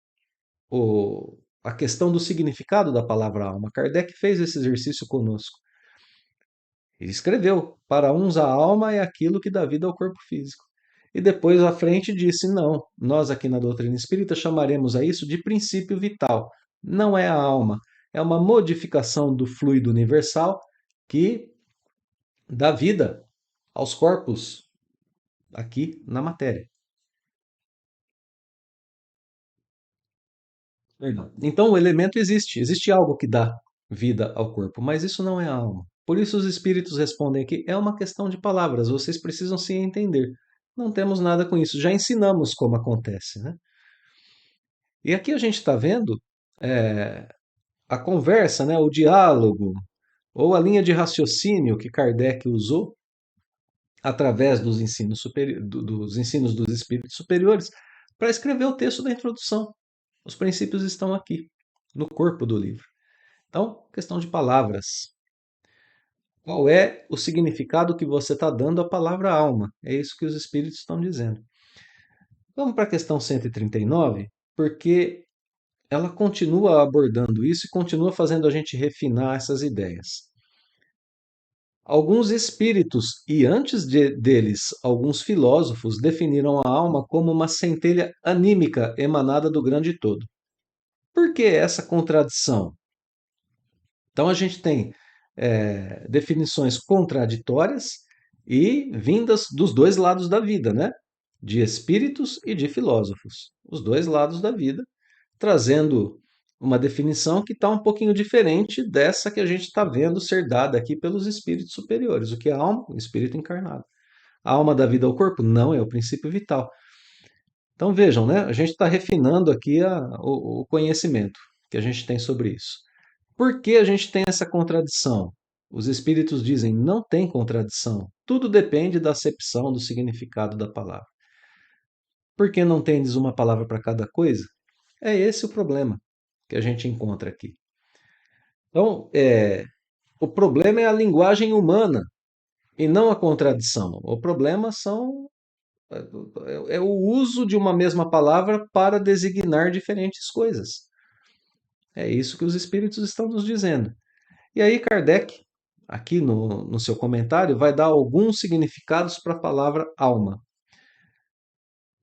a questão do significado da palavra alma. Kardec fez esse exercício conosco. Ele escreveu: para uns a alma é aquilo que dá vida ao corpo físico. E depois à frente disse: não, nós aqui na doutrina espírita chamaremos a isso de princípio vital. Não é a alma, é uma modificação do fluido universal que dá vida aos corpos aqui na matéria. Perdão. Então o elemento existe, existe algo que dá vida ao corpo, mas isso não é a alma. Por isso os espíritos respondem aqui, é uma questão de palavras, vocês precisam se entender. Não temos nada com isso, já ensinamos como acontece, né? E aqui a gente está vendo é, a conversa, né, o diálogo, ou a linha de raciocínio que Kardec usou através dos ensinos, dos ensinos dos espíritos superiores para escrever o texto da introdução. Os princípios estão aqui, no corpo do livro. Então, questão de palavras. Qual é o significado que você está dando à palavra alma? É isso que os espíritos estão dizendo. Vamos para a questão 139, porque ela continua abordando isso e continua fazendo a gente refinar essas ideias. Alguns espíritos, e antes deles, alguns filósofos, definiram a alma como uma centelha anímica emanada do grande todo. Por que essa contradição? Então a gente tem definições contraditórias e vindas dos dois lados da vida, né? De espíritos e de filósofos. Os dois lados da vida, trazendo uma definição que está um pouquinho diferente dessa que a gente está vendo ser dada aqui pelos espíritos superiores. O que é a alma? O espírito encarnado. A alma dá vida ao corpo? Não, é o princípio vital. Então vejam, né? A gente está refinando aqui o conhecimento que a gente tem sobre isso. Por que a gente tem essa contradição? Os espíritos dizem, não tem contradição. Tudo depende da acepção do significado da palavra. Por que não tendes uma palavra para cada coisa? É esse o problema que a gente encontra aqui. Então, o problema é a linguagem humana e não a contradição. O problema são É o uso de uma mesma palavra para designar diferentes coisas. É isso que os espíritos estão nos dizendo. E aí, Kardec, aqui no seu comentário, vai dar alguns significados para a palavra alma.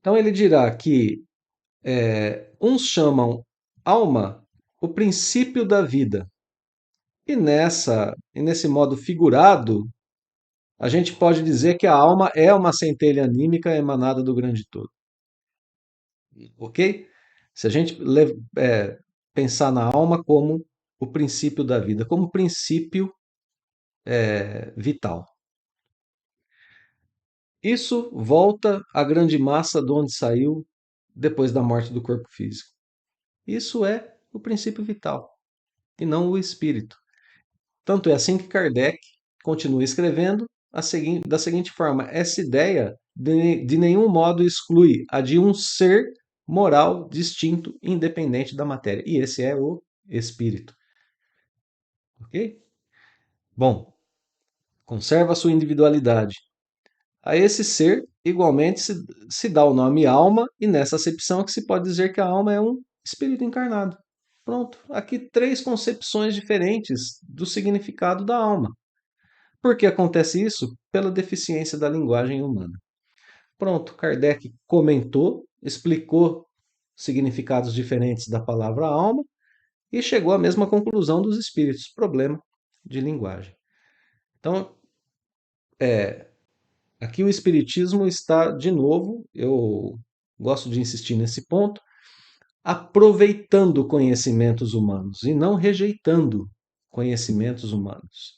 Então, ele dirá que uns chamam alma o princípio da vida. E nesse modo figurado, a gente pode dizer que a alma é uma centelha anímica emanada do grande todo. Ok? Se a gente pensar na alma como o princípio da vida, como princípio vital. Isso volta à grande massa de onde saiu depois da morte do corpo físico. Isso é o princípio vital e não o espírito. Tanto é assim que Kardec continua escrevendo da seguinte forma: essa ideia de nenhum modo exclui a de um ser moral distinto, independente da matéria. E esse é o espírito. Ok? Bom, conserva a sua individualidade. A esse ser, igualmente, se dá o nome alma, e nessa acepção é que se pode dizer que a alma é um espírito encarnado. Pronto, aqui três concepções diferentes do significado da alma. Por que acontece isso? Pela deficiência da linguagem humana. Pronto, Kardec comentou, explicou significados diferentes da palavra alma e chegou à mesma conclusão dos espíritos, problema de linguagem. Então, aqui o espiritismo está, de novo, eu gosto de insistir nesse ponto, aproveitando conhecimentos humanos e não rejeitando conhecimentos humanos.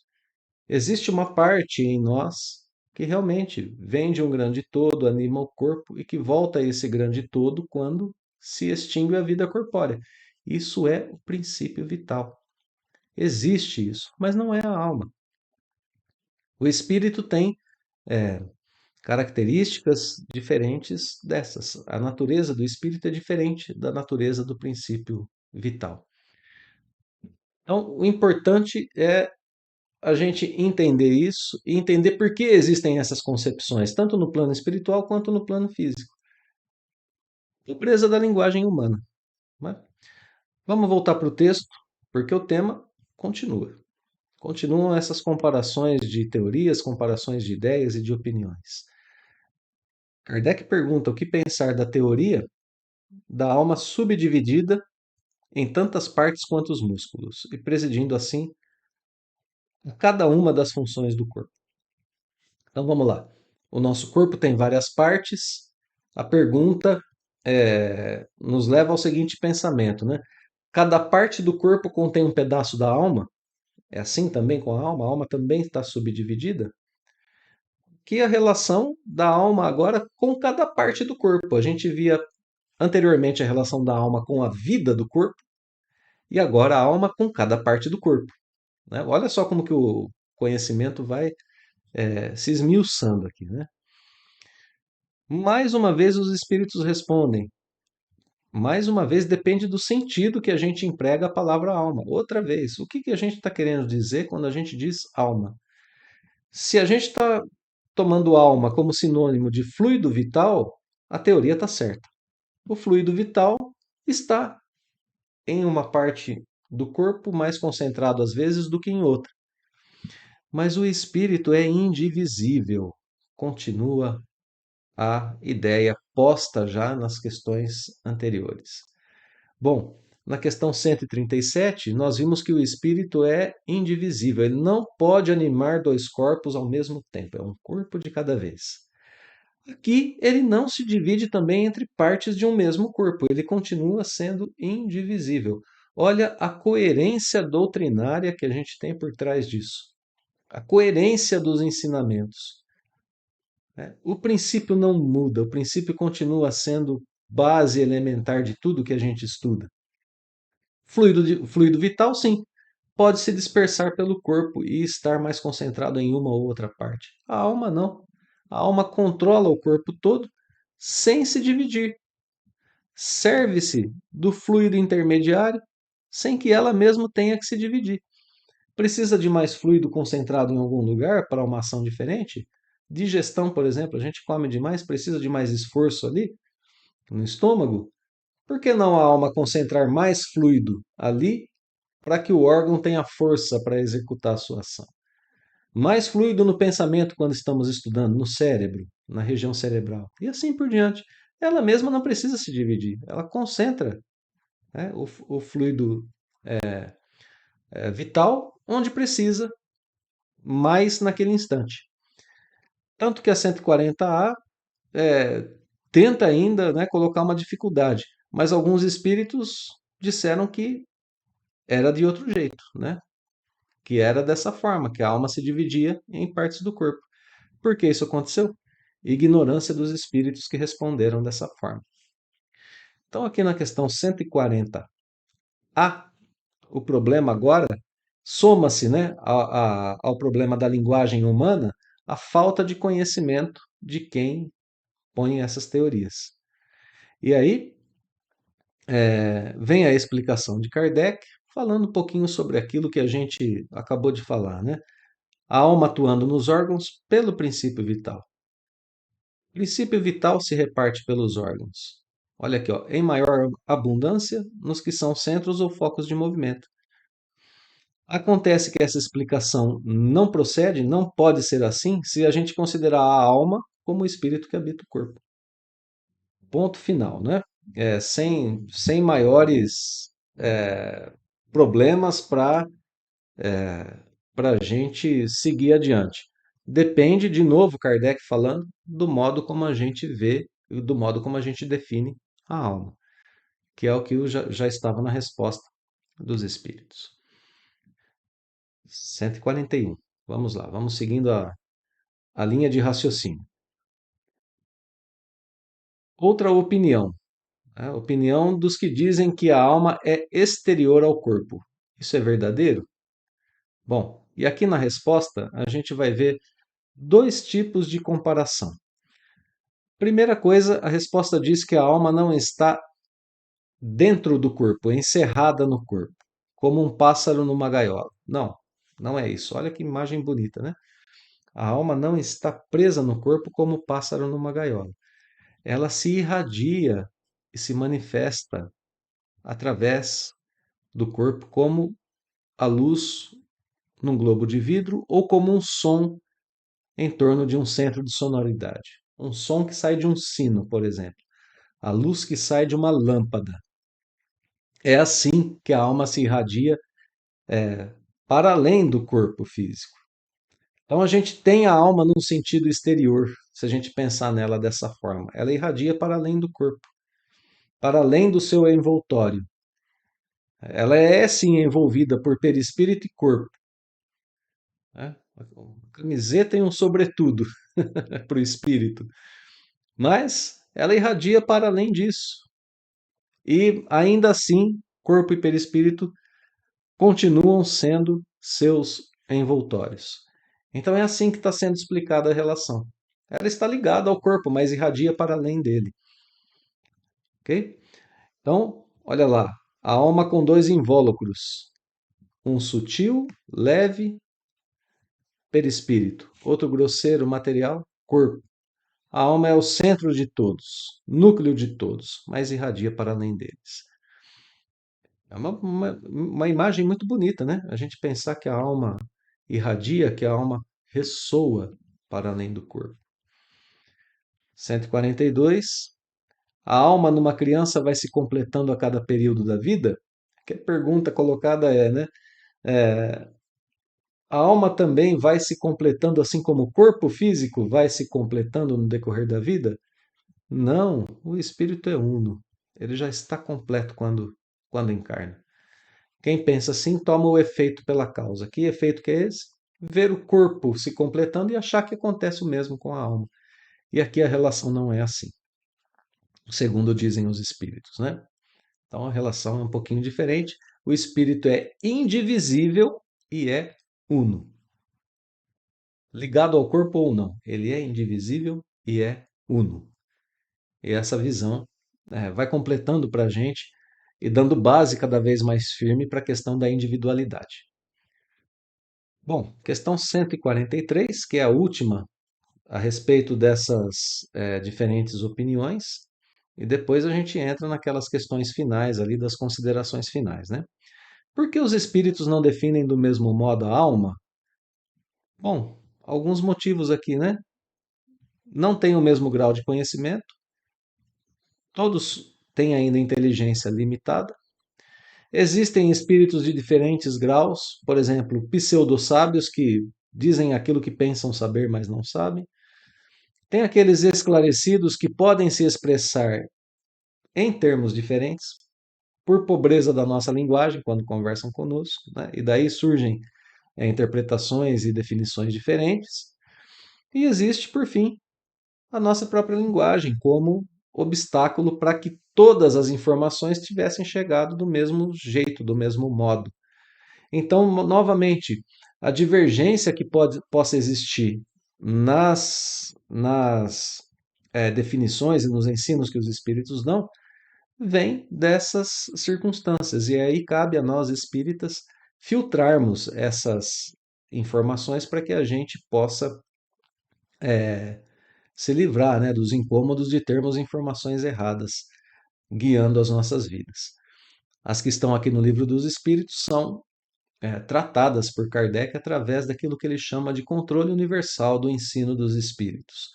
Existe uma parte em nós que realmente vem de um grande todo, anima o corpo e que volta a esse grande todo quando se extingue a vida corpórea. Isso é o princípio vital. Existe isso, mas não é a alma. O espírito tem é, características diferentes dessas. A natureza do espírito é diferente da natureza do princípio vital. Então, o importante é a gente entender isso e entender por que existem essas concepções, tanto no plano espiritual quanto no plano físico. Pobreza da linguagem humana. Né? Vamos voltar para o texto, porque o tema continua. Continuam essas comparações de teorias, comparações de ideias e de opiniões. Kardec pergunta o que pensar da teoria da alma subdividida em tantas partes quanto os músculos, e presidindo assim cada uma das funções do corpo. Então vamos lá. O nosso corpo tem várias partes. A pergunta nos leva ao seguinte pensamento, né? Cada parte do corpo contém um pedaço da alma. É assim também com a alma? A alma também está subdividida? Que é a relação da alma agora com cada parte do corpo. A gente via anteriormente a relação da alma com a vida do corpo e agora a alma com cada parte do corpo. Né? Olha só como que o conhecimento vai se esmiuçando aqui. Né? Mais uma vez os espíritos respondem. Mais uma vez depende do sentido que a gente emprega a palavra alma. Outra vez, o que que a gente está querendo dizer quando a gente diz alma? Se a gente está tomando alma como sinônimo de fluido vital, a teoria está certa. O fluido vital está em uma parte do corpo mais concentrado às vezes do que em outra. Mas o espírito é indivisível. Continua a ideia posta já nas questões anteriores. Bom, na questão 137, nós vimos que o espírito é indivisível, ele não pode animar dois corpos ao mesmo tempo, é um corpo de cada vez. Aqui, ele não se divide também entre partes de um mesmo corpo, ele continua sendo indivisível. Olha a coerência doutrinária que a gente tem por trás disso. A coerência dos ensinamentos. O princípio não muda, o princípio continua sendo base elementar de tudo que a gente estuda. Fluido vital, sim, pode se dispersar pelo corpo e estar mais concentrado em uma ou outra parte. A alma não. A alma controla o corpo todo sem se dividir. Serve-se do fluido intermediário sem que ela mesma tenha que se dividir. Precisa de mais fluido concentrado em algum lugar para uma ação diferente? Digestão, por exemplo, a gente come demais, precisa de mais esforço ali no estômago. Por que não a alma concentrar mais fluido ali para que o órgão tenha força para executar a sua ação? Mais fluido no pensamento quando estamos estudando, no cérebro, na região cerebral, e assim por diante. Ela mesma não precisa se dividir, ela concentra, né, o fluido vital onde precisa, mais naquele instante. Tanto que a 140A é, tenta ainda, né, colocar uma dificuldade, mas alguns espíritos disseram que era de outro jeito, né? Que era dessa forma, que a alma se dividia em partes do corpo. Por que isso aconteceu? Ignorância dos espíritos que responderam dessa forma. Então, aqui na questão 140A, o problema agora soma-se, né, ao problema da linguagem humana a falta de conhecimento de quem põe essas teorias. E aí vem a explicação de Kardec, falando um pouquinho sobre aquilo que a gente acabou de falar, né? A alma atuando nos órgãos pelo princípio vital. O princípio vital se reparte pelos órgãos. Olha aqui, ó, em maior abundância nos que são centros ou focos de movimento. Acontece que essa explicação não procede, não pode ser assim, se a gente considerar a alma como o espírito que habita o corpo. Ponto final, né? Sem maiores problemas para a gente seguir adiante. Depende, de novo, Kardec falando, do modo como a gente vê, do modo como a gente define a alma, que é o que eu já estava na resposta dos espíritos. 141. Vamos lá, vamos seguindo a linha de raciocínio. Outra opinião, a opinião dos que dizem que a alma é exterior ao corpo. Isso é verdadeiro? Bom, e aqui na resposta a gente vai ver dois tipos de comparação. Primeira coisa, a resposta diz que a alma não está dentro do corpo, encerrada no corpo, como um pássaro numa gaiola. Não, não é isso. Olha que imagem bonita, né? A alma não está presa no corpo como o pássaro numa gaiola. Ela se irradia e se manifesta através do corpo como a luz num globo de vidro ou como um som em torno de um centro de sonoridade. Um som que sai de um sino, por exemplo. A luz que sai de uma lâmpada. É assim que a alma se irradia para além do corpo físico. Então a gente tem a alma num sentido exterior, se a gente pensar nela dessa forma. Ela irradia para além do corpo, para além do seu envoltório. Ela é sim envolvida por perispírito e corpo, né? Uma camiseta e um sobretudo para o espírito. Mas ela irradia para além disso. E ainda assim, corpo e perispírito continuam sendo seus envoltórios. Então é assim que está sendo explicada a relação. Ela está ligada ao corpo, mas irradia para além dele. Ok? Então, olha lá. A alma com dois invólucros. Um sutil, leve, perispírito. Outro grosseiro, material, corpo. A alma é o centro de todos, núcleo de todos, mas irradia para além deles. É uma imagem muito bonita, né? A gente pensar que a alma irradia, que a alma ressoa para além do corpo. 142. A alma numa criança vai se completando a cada período da vida? Que a pergunta colocada é, né? A alma também vai se completando assim como o corpo físico vai se completando no decorrer da vida? Não, o espírito é uno. Ele já está completo quando encarna. Quem pensa assim toma o efeito pela causa. Que efeito que é esse? Ver o corpo se completando e achar que acontece o mesmo com a alma. E aqui a relação não é assim, segundo dizem os espíritos, né? Então a relação é um pouquinho diferente. O espírito é indivisível e é uno. Ligado ao corpo ou não, ele é indivisível e é uno. E essa visão vai completando para a gente e dando base cada vez mais firme para a questão da individualidade. Bom, questão 143, que é a última a respeito dessas diferentes opiniões e depois a gente entra naquelas questões finais ali das considerações finais, né? Por que os espíritos não definem do mesmo modo a alma? Bom, alguns motivos aqui, né? Não têm o mesmo grau de conhecimento, todos têm ainda inteligência limitada. Existem espíritos de diferentes graus, por exemplo, pseudo-sábios que dizem aquilo que pensam saber, mas não sabem. Tem aqueles esclarecidos que podem se expressar em termos diferentes, por pobreza da nossa linguagem, quando conversam conosco, né? E daí surgem interpretações e definições diferentes. E existe, por fim, a nossa própria linguagem como obstáculo para que todas as informações tivessem chegado do mesmo jeito, do mesmo modo. Então, novamente, a divergência que possa existir nas definições e nos ensinos que os espíritos dão vem dessas circunstâncias. E aí cabe a nós espíritas filtrarmos essas informações para que a gente possa se livrar, né, dos incômodos de termos informações erradas guiando as nossas vidas. As que estão aqui no Livro dos Espíritos são tratadas por Kardec através daquilo que ele chama de controle universal do ensino dos espíritos,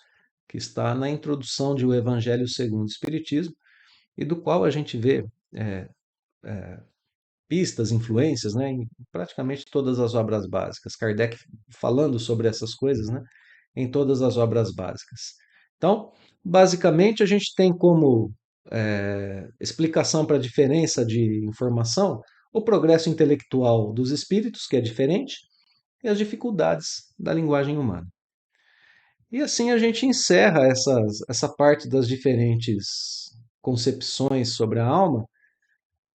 que está na introdução de O Evangelho segundo o Espiritismo, e do qual a gente vê é, pistas, influências, né, em praticamente todas as obras básicas. Kardec falando sobre essas coisas, né, em todas as obras básicas. Então, basicamente, a gente tem como explicação para a diferença de informação o progresso intelectual dos espíritos, que é diferente, e as dificuldades da linguagem humana. E assim a gente encerra essa parte das diferentes concepções sobre a alma,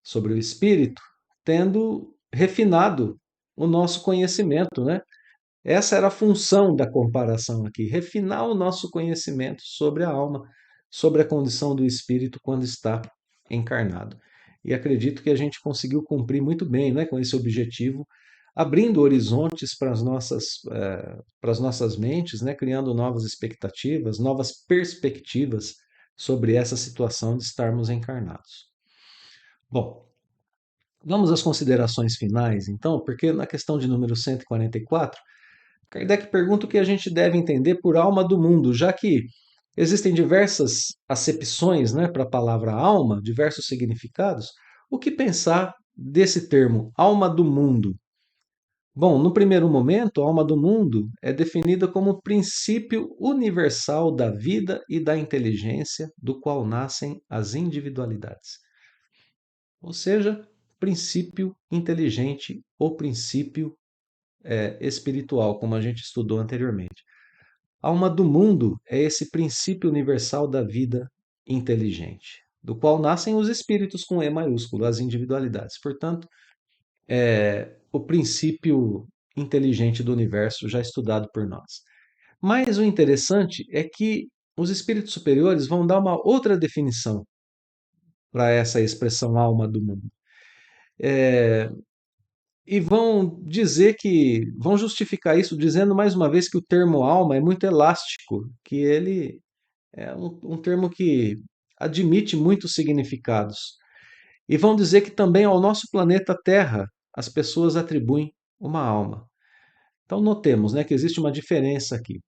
sobre o espírito, tendo refinado o nosso conhecimento, né? Essa era a função da comparação aqui, refinar o nosso conhecimento sobre a alma, sobre a condição do espírito quando está encarnado. E acredito que a gente conseguiu cumprir muito bem, né, com esse objetivo, abrindo horizontes para as nossas mentes, né, criando novas expectativas, novas perspectivas sobre essa situação de estarmos encarnados. Bom, vamos às considerações finais, então, porque na questão de número 144, Kardec pergunta o que a gente deve entender por alma do mundo, já que existem diversas acepções, né, para a palavra alma, diversos significados. O que pensar desse termo, alma do mundo? Bom, no primeiro momento, a alma do mundo é definida como princípio universal da vida e da inteligência, do qual nascem as individualidades. Ou seja, princípio inteligente ou princípio espiritual, como a gente estudou anteriormente. A alma do mundo é esse princípio universal da vida inteligente, do qual nascem os espíritos com E maiúsculo, as individualidades. Portanto, é o princípio inteligente do universo já estudado por nós. Mas o interessante é que os espíritos superiores vão dar uma outra definição para essa expressão alma do mundo. E vão justificar isso dizendo mais uma vez que o termo alma é muito elástico, que ele é um termo que admite muitos significados. E vão dizer que também ao nosso planeta Terra as pessoas atribuem uma alma. Então notemos, né, que existe uma diferença aqui.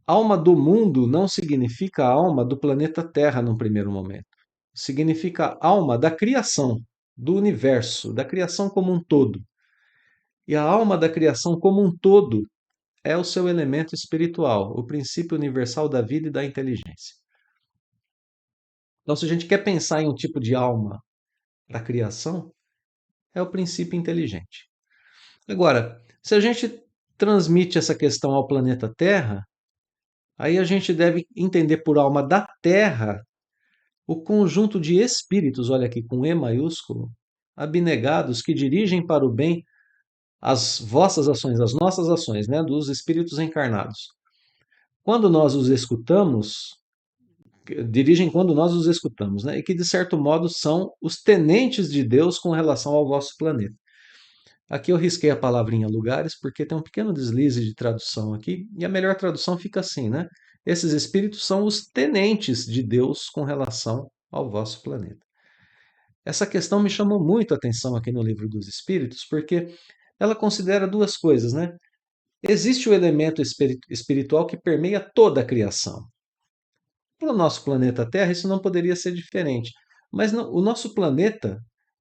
Alma do mundo não significa alma do planeta Terra num primeiro momento. Significa alma da criação, do universo, da criação como um todo. E a alma da criação como um todo é o seu elemento espiritual, o princípio universal da vida e da inteligência. Então, se a gente quer pensar em um tipo de alma para a criação, é o princípio inteligente. Agora, se a gente transmite essa questão ao planeta Terra, aí a gente deve entender por alma da Terra o conjunto de espíritos, olha aqui com E maiúsculo, abnegados que dirigem para o bem as vossas ações, as nossas ações, né, dos espíritos encarnados. Quando nós os escutamos, dirigem quando nós os escutamos, né, e que de certo modo são os tenentes de Deus com relação ao vosso planeta. Aqui eu risquei a palavrinha lugares porque tem um pequeno deslize de tradução aqui, e a melhor tradução fica assim, né? Esses espíritos são os tenentes de Deus com relação ao vosso planeta. Essa questão me chamou muito a atenção aqui no Livro dos Espíritos, porque ela considera duas coisas, né? Existe o elemento espiritual que permeia toda a criação. Para o nosso planeta Terra, isso não poderia ser diferente. Mas o nosso planeta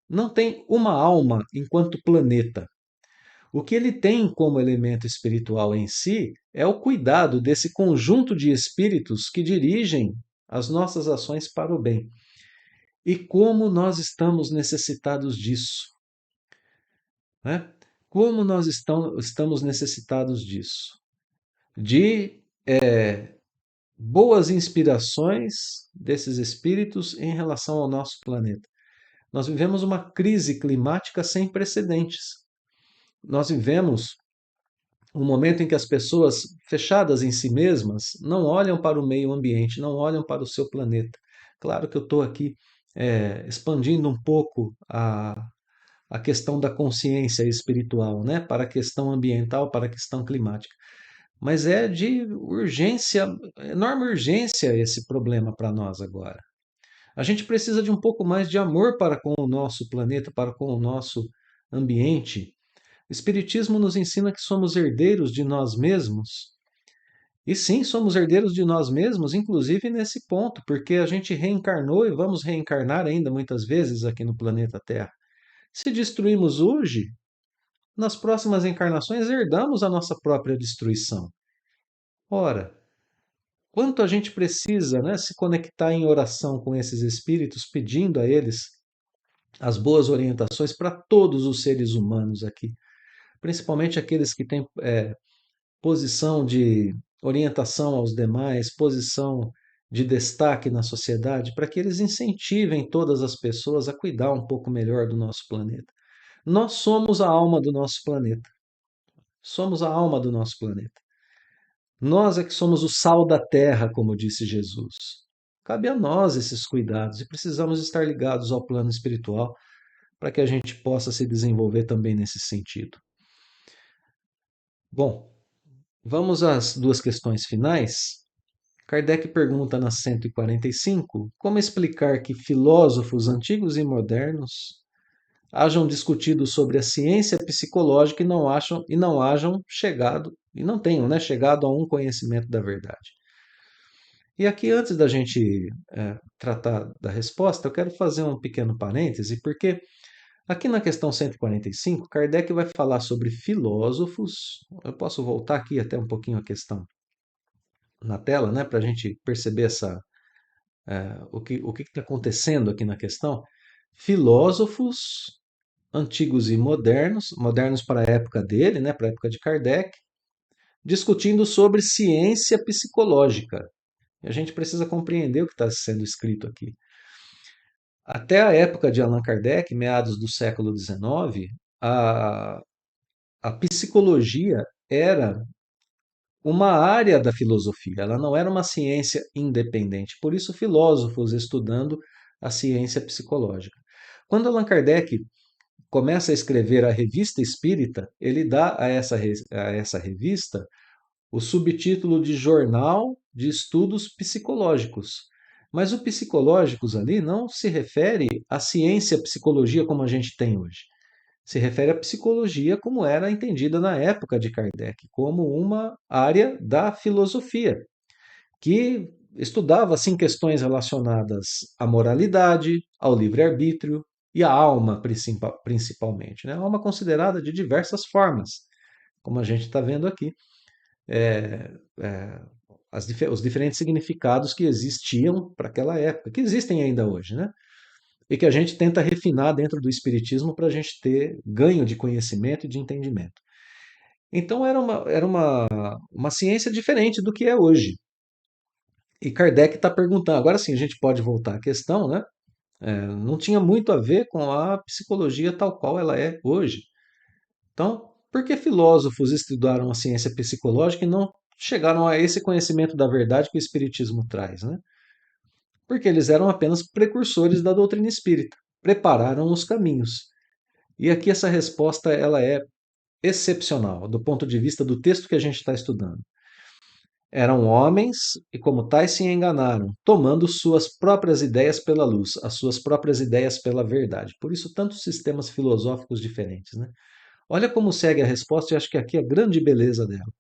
não tem uma alma enquanto planeta. O que ele tem como elemento espiritual em si é o cuidado desse conjunto de espíritos que dirigem as nossas ações para o bem. E como nós estamos necessitados disso, né? Como nós estamos necessitados disso? De boas inspirações desses espíritos em relação ao nosso planeta. Nós vivemos uma crise climática sem precedentes. Nós vivemos um momento em que as pessoas fechadas em si mesmas não olham para o meio ambiente, não olham para o seu planeta. Claro que eu estou aqui expandindo um pouco a questão da consciência espiritual, né? Para a questão ambiental, para a questão climática. Mas é de urgência, enorme urgência esse problema para nós agora. A gente precisa de um pouco mais de amor para com o nosso planeta, para com o nosso ambiente. O Espiritismo nos ensina que somos herdeiros de nós mesmos. E sim, somos herdeiros de nós mesmos, inclusive nesse ponto, porque a gente reencarnou e vamos reencarnar ainda muitas vezes aqui no planeta Terra. Se destruímos hoje, nas próximas encarnações herdamos a nossa própria destruição. Ora, quanto a gente precisa, né, se conectar em oração com esses espíritos, pedindo a eles as boas orientações para todos os seres humanos aqui, principalmente aqueles que têm posição de orientação aos demais, posição de destaque na sociedade, para que eles incentivem todas as pessoas a cuidar um pouco melhor do nosso planeta. Nós somos a alma do nosso planeta. Somos a alma do nosso planeta. Nós é que somos o sal da terra, como disse Jesus. Cabe a nós esses cuidados e precisamos estar ligados ao plano espiritual para que a gente possa se desenvolver também nesse sentido. Bom, vamos às duas questões finais. Kardec pergunta na 145 como explicar que filósofos antigos e modernos hajam discutido sobre a ciência psicológica e não hajam chegado e não tenham, né, chegado a um conhecimento da verdade. E aqui, antes da gente tratar da resposta, eu quero fazer um pequeno parêntese, porque aqui na questão 145, Kardec vai falar sobre filósofos. Eu posso voltar aqui até um pouquinho a questão na tela, né, para a gente perceber o que está acontecendo aqui na questão. Filósofos antigos e modernos, modernos para a época dele, né, para a época de Kardec, discutindo sobre ciência psicológica. E a gente precisa compreender o que está sendo escrito aqui. Até a época de Allan Kardec, meados do século XIX, a, a psicologia era uma área da filosofia, ela não era uma ciência independente. Por isso, filósofos estudando a ciência psicológica. Quando Allan Kardec começa a escrever a Revista Espírita, ele dá a essa revista o subtítulo de Jornal de Estudos Psicológicos. Mas o psicológicos ali não se refere à ciência psicologia como a gente tem hoje. Se refere à psicologia como era entendida na época de Kardec, como uma área da filosofia, que estudava assim questões relacionadas à moralidade, ao livre-arbítrio e à alma principalmente, né? A alma considerada de diversas formas, como a gente está vendo aqui, é, é, os diferentes significados que existiam para aquela época, que existem ainda hoje, né? E que a gente tenta refinar dentro do Espiritismo para a gente ter ganho de conhecimento e de entendimento. Então era uma ciência diferente do que é hoje. E Kardec está perguntando, agora sim a gente pode voltar à questão, né? Não tinha muito a ver com a psicologia tal qual ela é hoje. Então, por que filósofos estudaram a ciência psicológica e não chegaram a esse conhecimento da verdade que o Espiritismo traz, né? Porque eles eram apenas precursores da doutrina espírita, prepararam os caminhos. E aqui essa resposta ela é excepcional do ponto de vista do texto que a gente está estudando. Eram homens e, como tais, se enganaram, tomando suas próprias ideias pela luz, as suas próprias ideias pela verdade. Por isso, tantos sistemas filosóficos diferentes, né? Olha como segue a resposta, e acho que aqui é a grande beleza dela.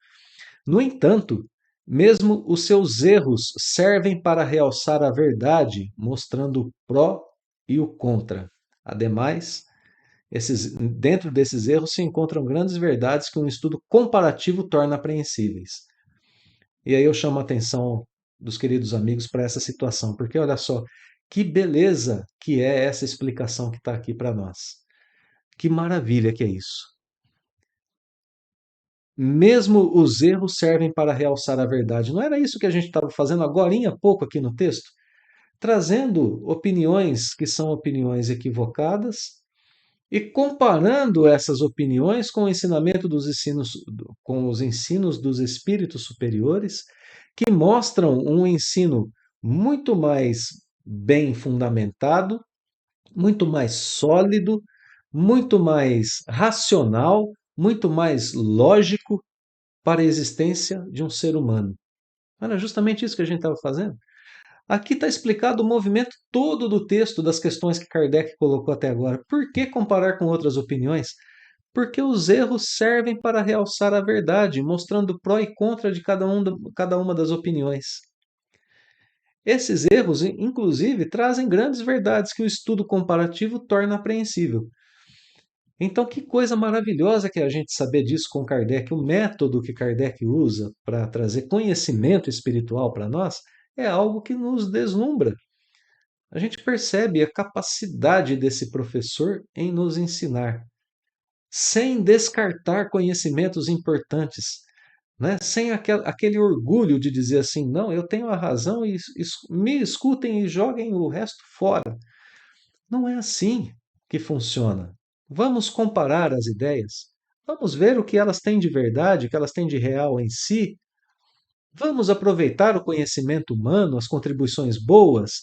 No entanto, mesmo os seus erros servem para realçar a verdade, mostrando o pró e o contra. Ademais, dentro desses erros se encontram grandes verdades que um estudo comparativo torna apreensíveis. E aí eu chamo a atenção dos queridos amigos para essa situação, porque olha só, que beleza que é essa explicação que está aqui para nós. Que maravilha que é isso. Mesmo os erros servem para realçar a verdade. Não era isso que a gente estava fazendo agora há pouco aqui no texto? Trazendo opiniões que são opiniões equivocadas e comparando essas opiniões com o ensinamento dos ensinos, com os ensinos dos espíritos superiores, que mostram um ensino muito mais bem fundamentado, muito mais sólido, muito mais racional, muito mais lógico para a existência de um ser humano. Era justamente isso que a gente estava fazendo. Aqui está explicado o movimento todo do texto das questões que Kardec colocou até agora. Por que comparar com outras opiniões? Porque os erros servem para realçar a verdade, mostrando pró e contra de cada uma das opiniões. Esses erros, inclusive, trazem grandes verdades que o estudo comparativo torna apreensível. Então, que coisa maravilhosa que é a gente saber disso com Kardec. O método que Kardec usa para trazer conhecimento espiritual para nós é algo que nos deslumbra. A gente percebe a capacidade desse professor em nos ensinar, sem descartar conhecimentos importantes, né? Sem aquele orgulho de dizer assim, não, eu tenho a razão e me escutem e joguem o resto fora. Não é assim que funciona. Vamos comparar as ideias, vamos ver o que elas têm de verdade, o que elas têm de real em si. Vamos aproveitar o conhecimento humano, as contribuições boas.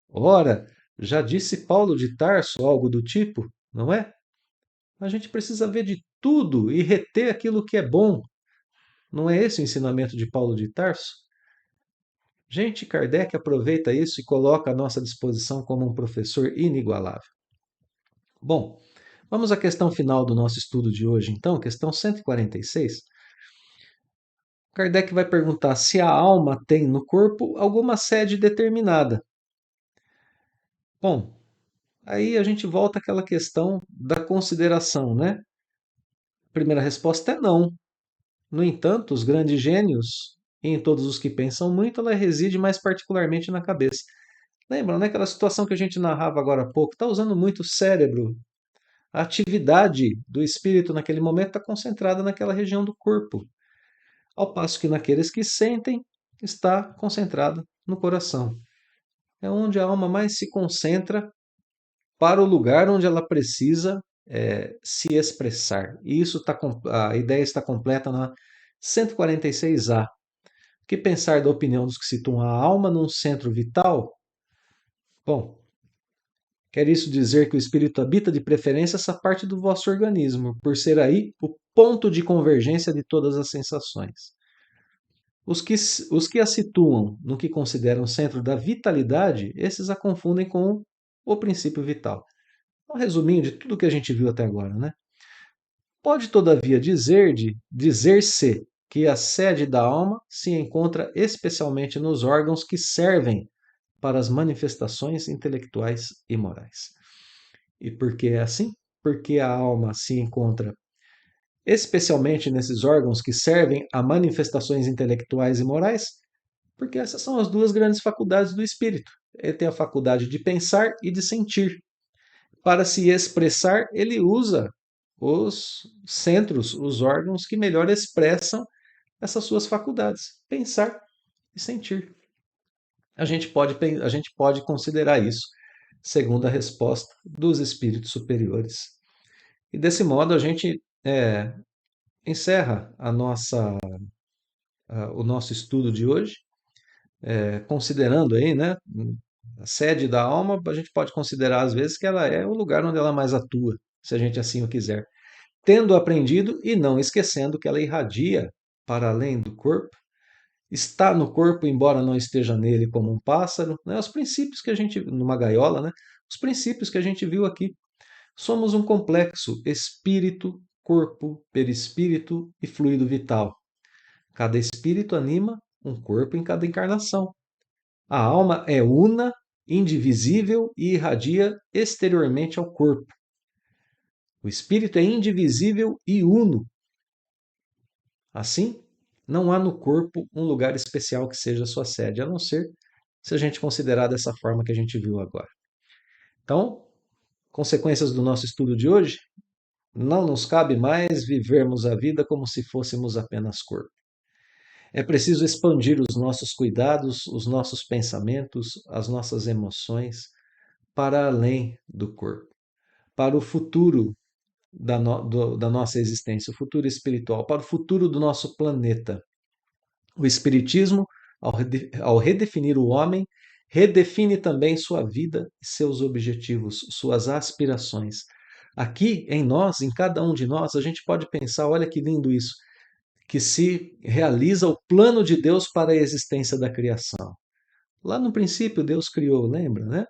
Ora, já disse Paulo de Tarso algo do tipo, não é? A gente precisa ver de tudo e reter aquilo que é bom. Não é esse o ensinamento de Paulo de Tarso? Gente, Kardec aproveita isso e coloca à nossa disposição como um professor inigualável. Bom, vamos à questão final do nosso estudo de hoje, então, questão 146. Kardec vai perguntar se a alma tem no corpo alguma sede determinada. Bom, aí a gente volta àquela questão da consideração, né? A primeira resposta é não. No entanto, os grandes gênios, e em todos os que pensam muito, ela reside mais particularmente na cabeça. Lembram, né? Aquela situação que a gente narrava agora há pouco? Está usando muito o cérebro. A atividade do espírito naquele momento está concentrada naquela região do corpo, ao passo que naqueles que sentem está concentrada no coração. É onde a alma mais se concentra para o lugar onde ela precisa se expressar. E isso a ideia está completa na 146A. O que pensar da opinião dos que situam a alma num centro vital? Bom, quer isso dizer que o espírito habita de preferência essa parte do vosso organismo, por ser aí o ponto de convergência de todas as sensações. Os que a situam no que consideram centro da vitalidade, esses a confundem com o princípio vital. Um resuminho de tudo que a gente viu até agora, né? Pode, todavia, dizer-se que a sede da alma se encontra especialmente nos órgãos que servem para as manifestações intelectuais e morais. E por que é assim? Porque a alma se encontra especialmente nesses órgãos que servem a manifestações intelectuais e morais, porque essas são as duas grandes faculdades do espírito. Ele tem a faculdade de pensar e de sentir. Para se expressar, ele usa os centros, os órgãos que melhor expressam essas suas faculdades, pensar e sentir. A gente pode considerar isso, segundo a resposta dos espíritos superiores. E desse modo a gente encerra o nosso estudo de hoje, considerando aí, né, a sede da alma, a gente pode considerar às vezes que ela é o lugar onde ela mais atua. se a gente assim o quiser, tendo aprendido e não esquecendo que ela irradia para além do corpo, está no corpo, embora não esteja nele como um pássaro, né? Os princípios que a gente, numa gaiola, né? Os princípios que a gente viu aqui. Somos um complexo espírito, corpo, perispírito e fluido vital. Cada espírito anima um corpo em cada encarnação. A alma é una, indivisível e irradia exteriormente ao corpo. O espírito é indivisível e uno. Assim, não há no corpo um lugar especial que seja sua sede, a não ser se a gente considerar dessa forma que a gente viu agora. Então, consequências do nosso estudo de hoje, não nos cabe mais vivermos a vida como se fôssemos apenas corpo. É preciso expandir os nossos cuidados, os nossos pensamentos, as nossas emoções para além do corpo, para o futuro da nossa existência, o futuro espiritual, para o futuro do nosso planeta. O Espiritismo, ao redefinir o homem, redefine também sua vida e seus objetivos, suas aspirações. Aqui em nós, em cada um de nós, a gente pode pensar: olha que lindo isso, que se realiza o plano de Deus para a existência da criação. Lá no princípio, Deus criou, lembra, né?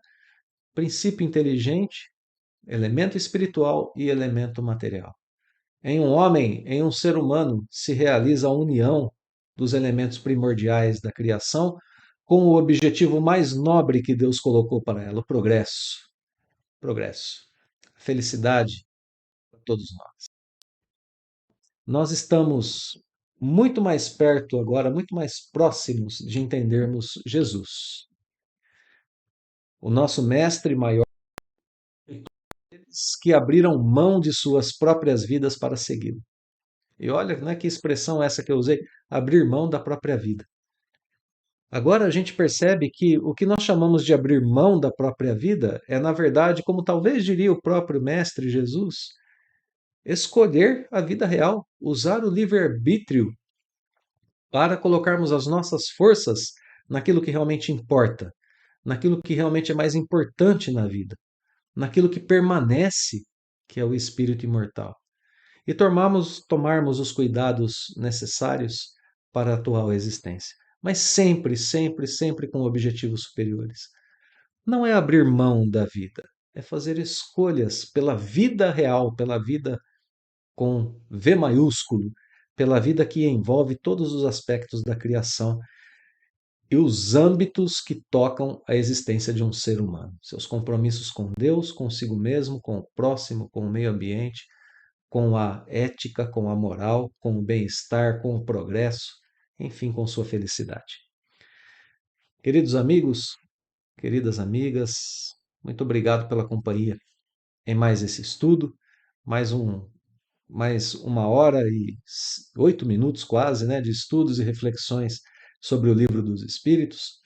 Princípio inteligente, elemento espiritual e elemento material. Em um homem, em um ser humano, se realiza a união dos elementos primordiais da criação com o objetivo mais nobre que Deus colocou para ela, o progresso. Progresso. Felicidade para todos nós. Nós estamos muito mais perto agora, muito mais próximos de entendermos Jesus, o nosso mestre maior, que abriram mão de suas próprias vidas para segui-lo. E olha, né, que expressão essa que eu usei, abrir mão da própria vida. Agora a gente percebe que o que nós chamamos de abrir mão da própria vida é, na verdade, como talvez diria o próprio Mestre Jesus, escolher a vida real, usar o livre-arbítrio para colocarmos as nossas forças naquilo que realmente importa, naquilo que realmente é mais importante na vida, naquilo que permanece, que é o espírito imortal. E tomarmos os cuidados necessários para a atual existência. Mas sempre, sempre, sempre com objetivos superiores. Não é abrir mão da vida, é fazer escolhas pela vida real, pela vida com V maiúsculo, pela vida que envolve todos os aspectos da criação e os âmbitos que tocam a existência de um ser humano. Seus compromissos com Deus, consigo mesmo, com o próximo, com o meio ambiente, com a ética, com a moral, com o bem-estar, com o progresso, enfim, com sua felicidade. Queridos amigos, queridas amigas, muito obrigado pela companhia em mais esse estudo, mais um mais 1 hora e 8 minutos quase, né, de estudos e reflexões sobre o Livro dos Espíritos.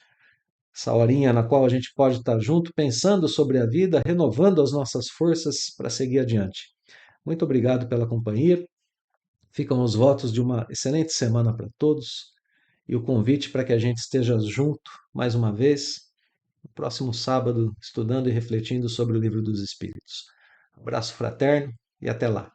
Essa horinha na qual a gente pode estar junto, pensando sobre a vida, renovando as nossas forças para seguir adiante. Muito obrigado pela companhia. Ficam os votos de uma excelente semana para todos e o convite para que a gente esteja junto mais uma vez no próximo sábado, estudando e refletindo sobre o Livro dos Espíritos. Abraço fraterno e até lá.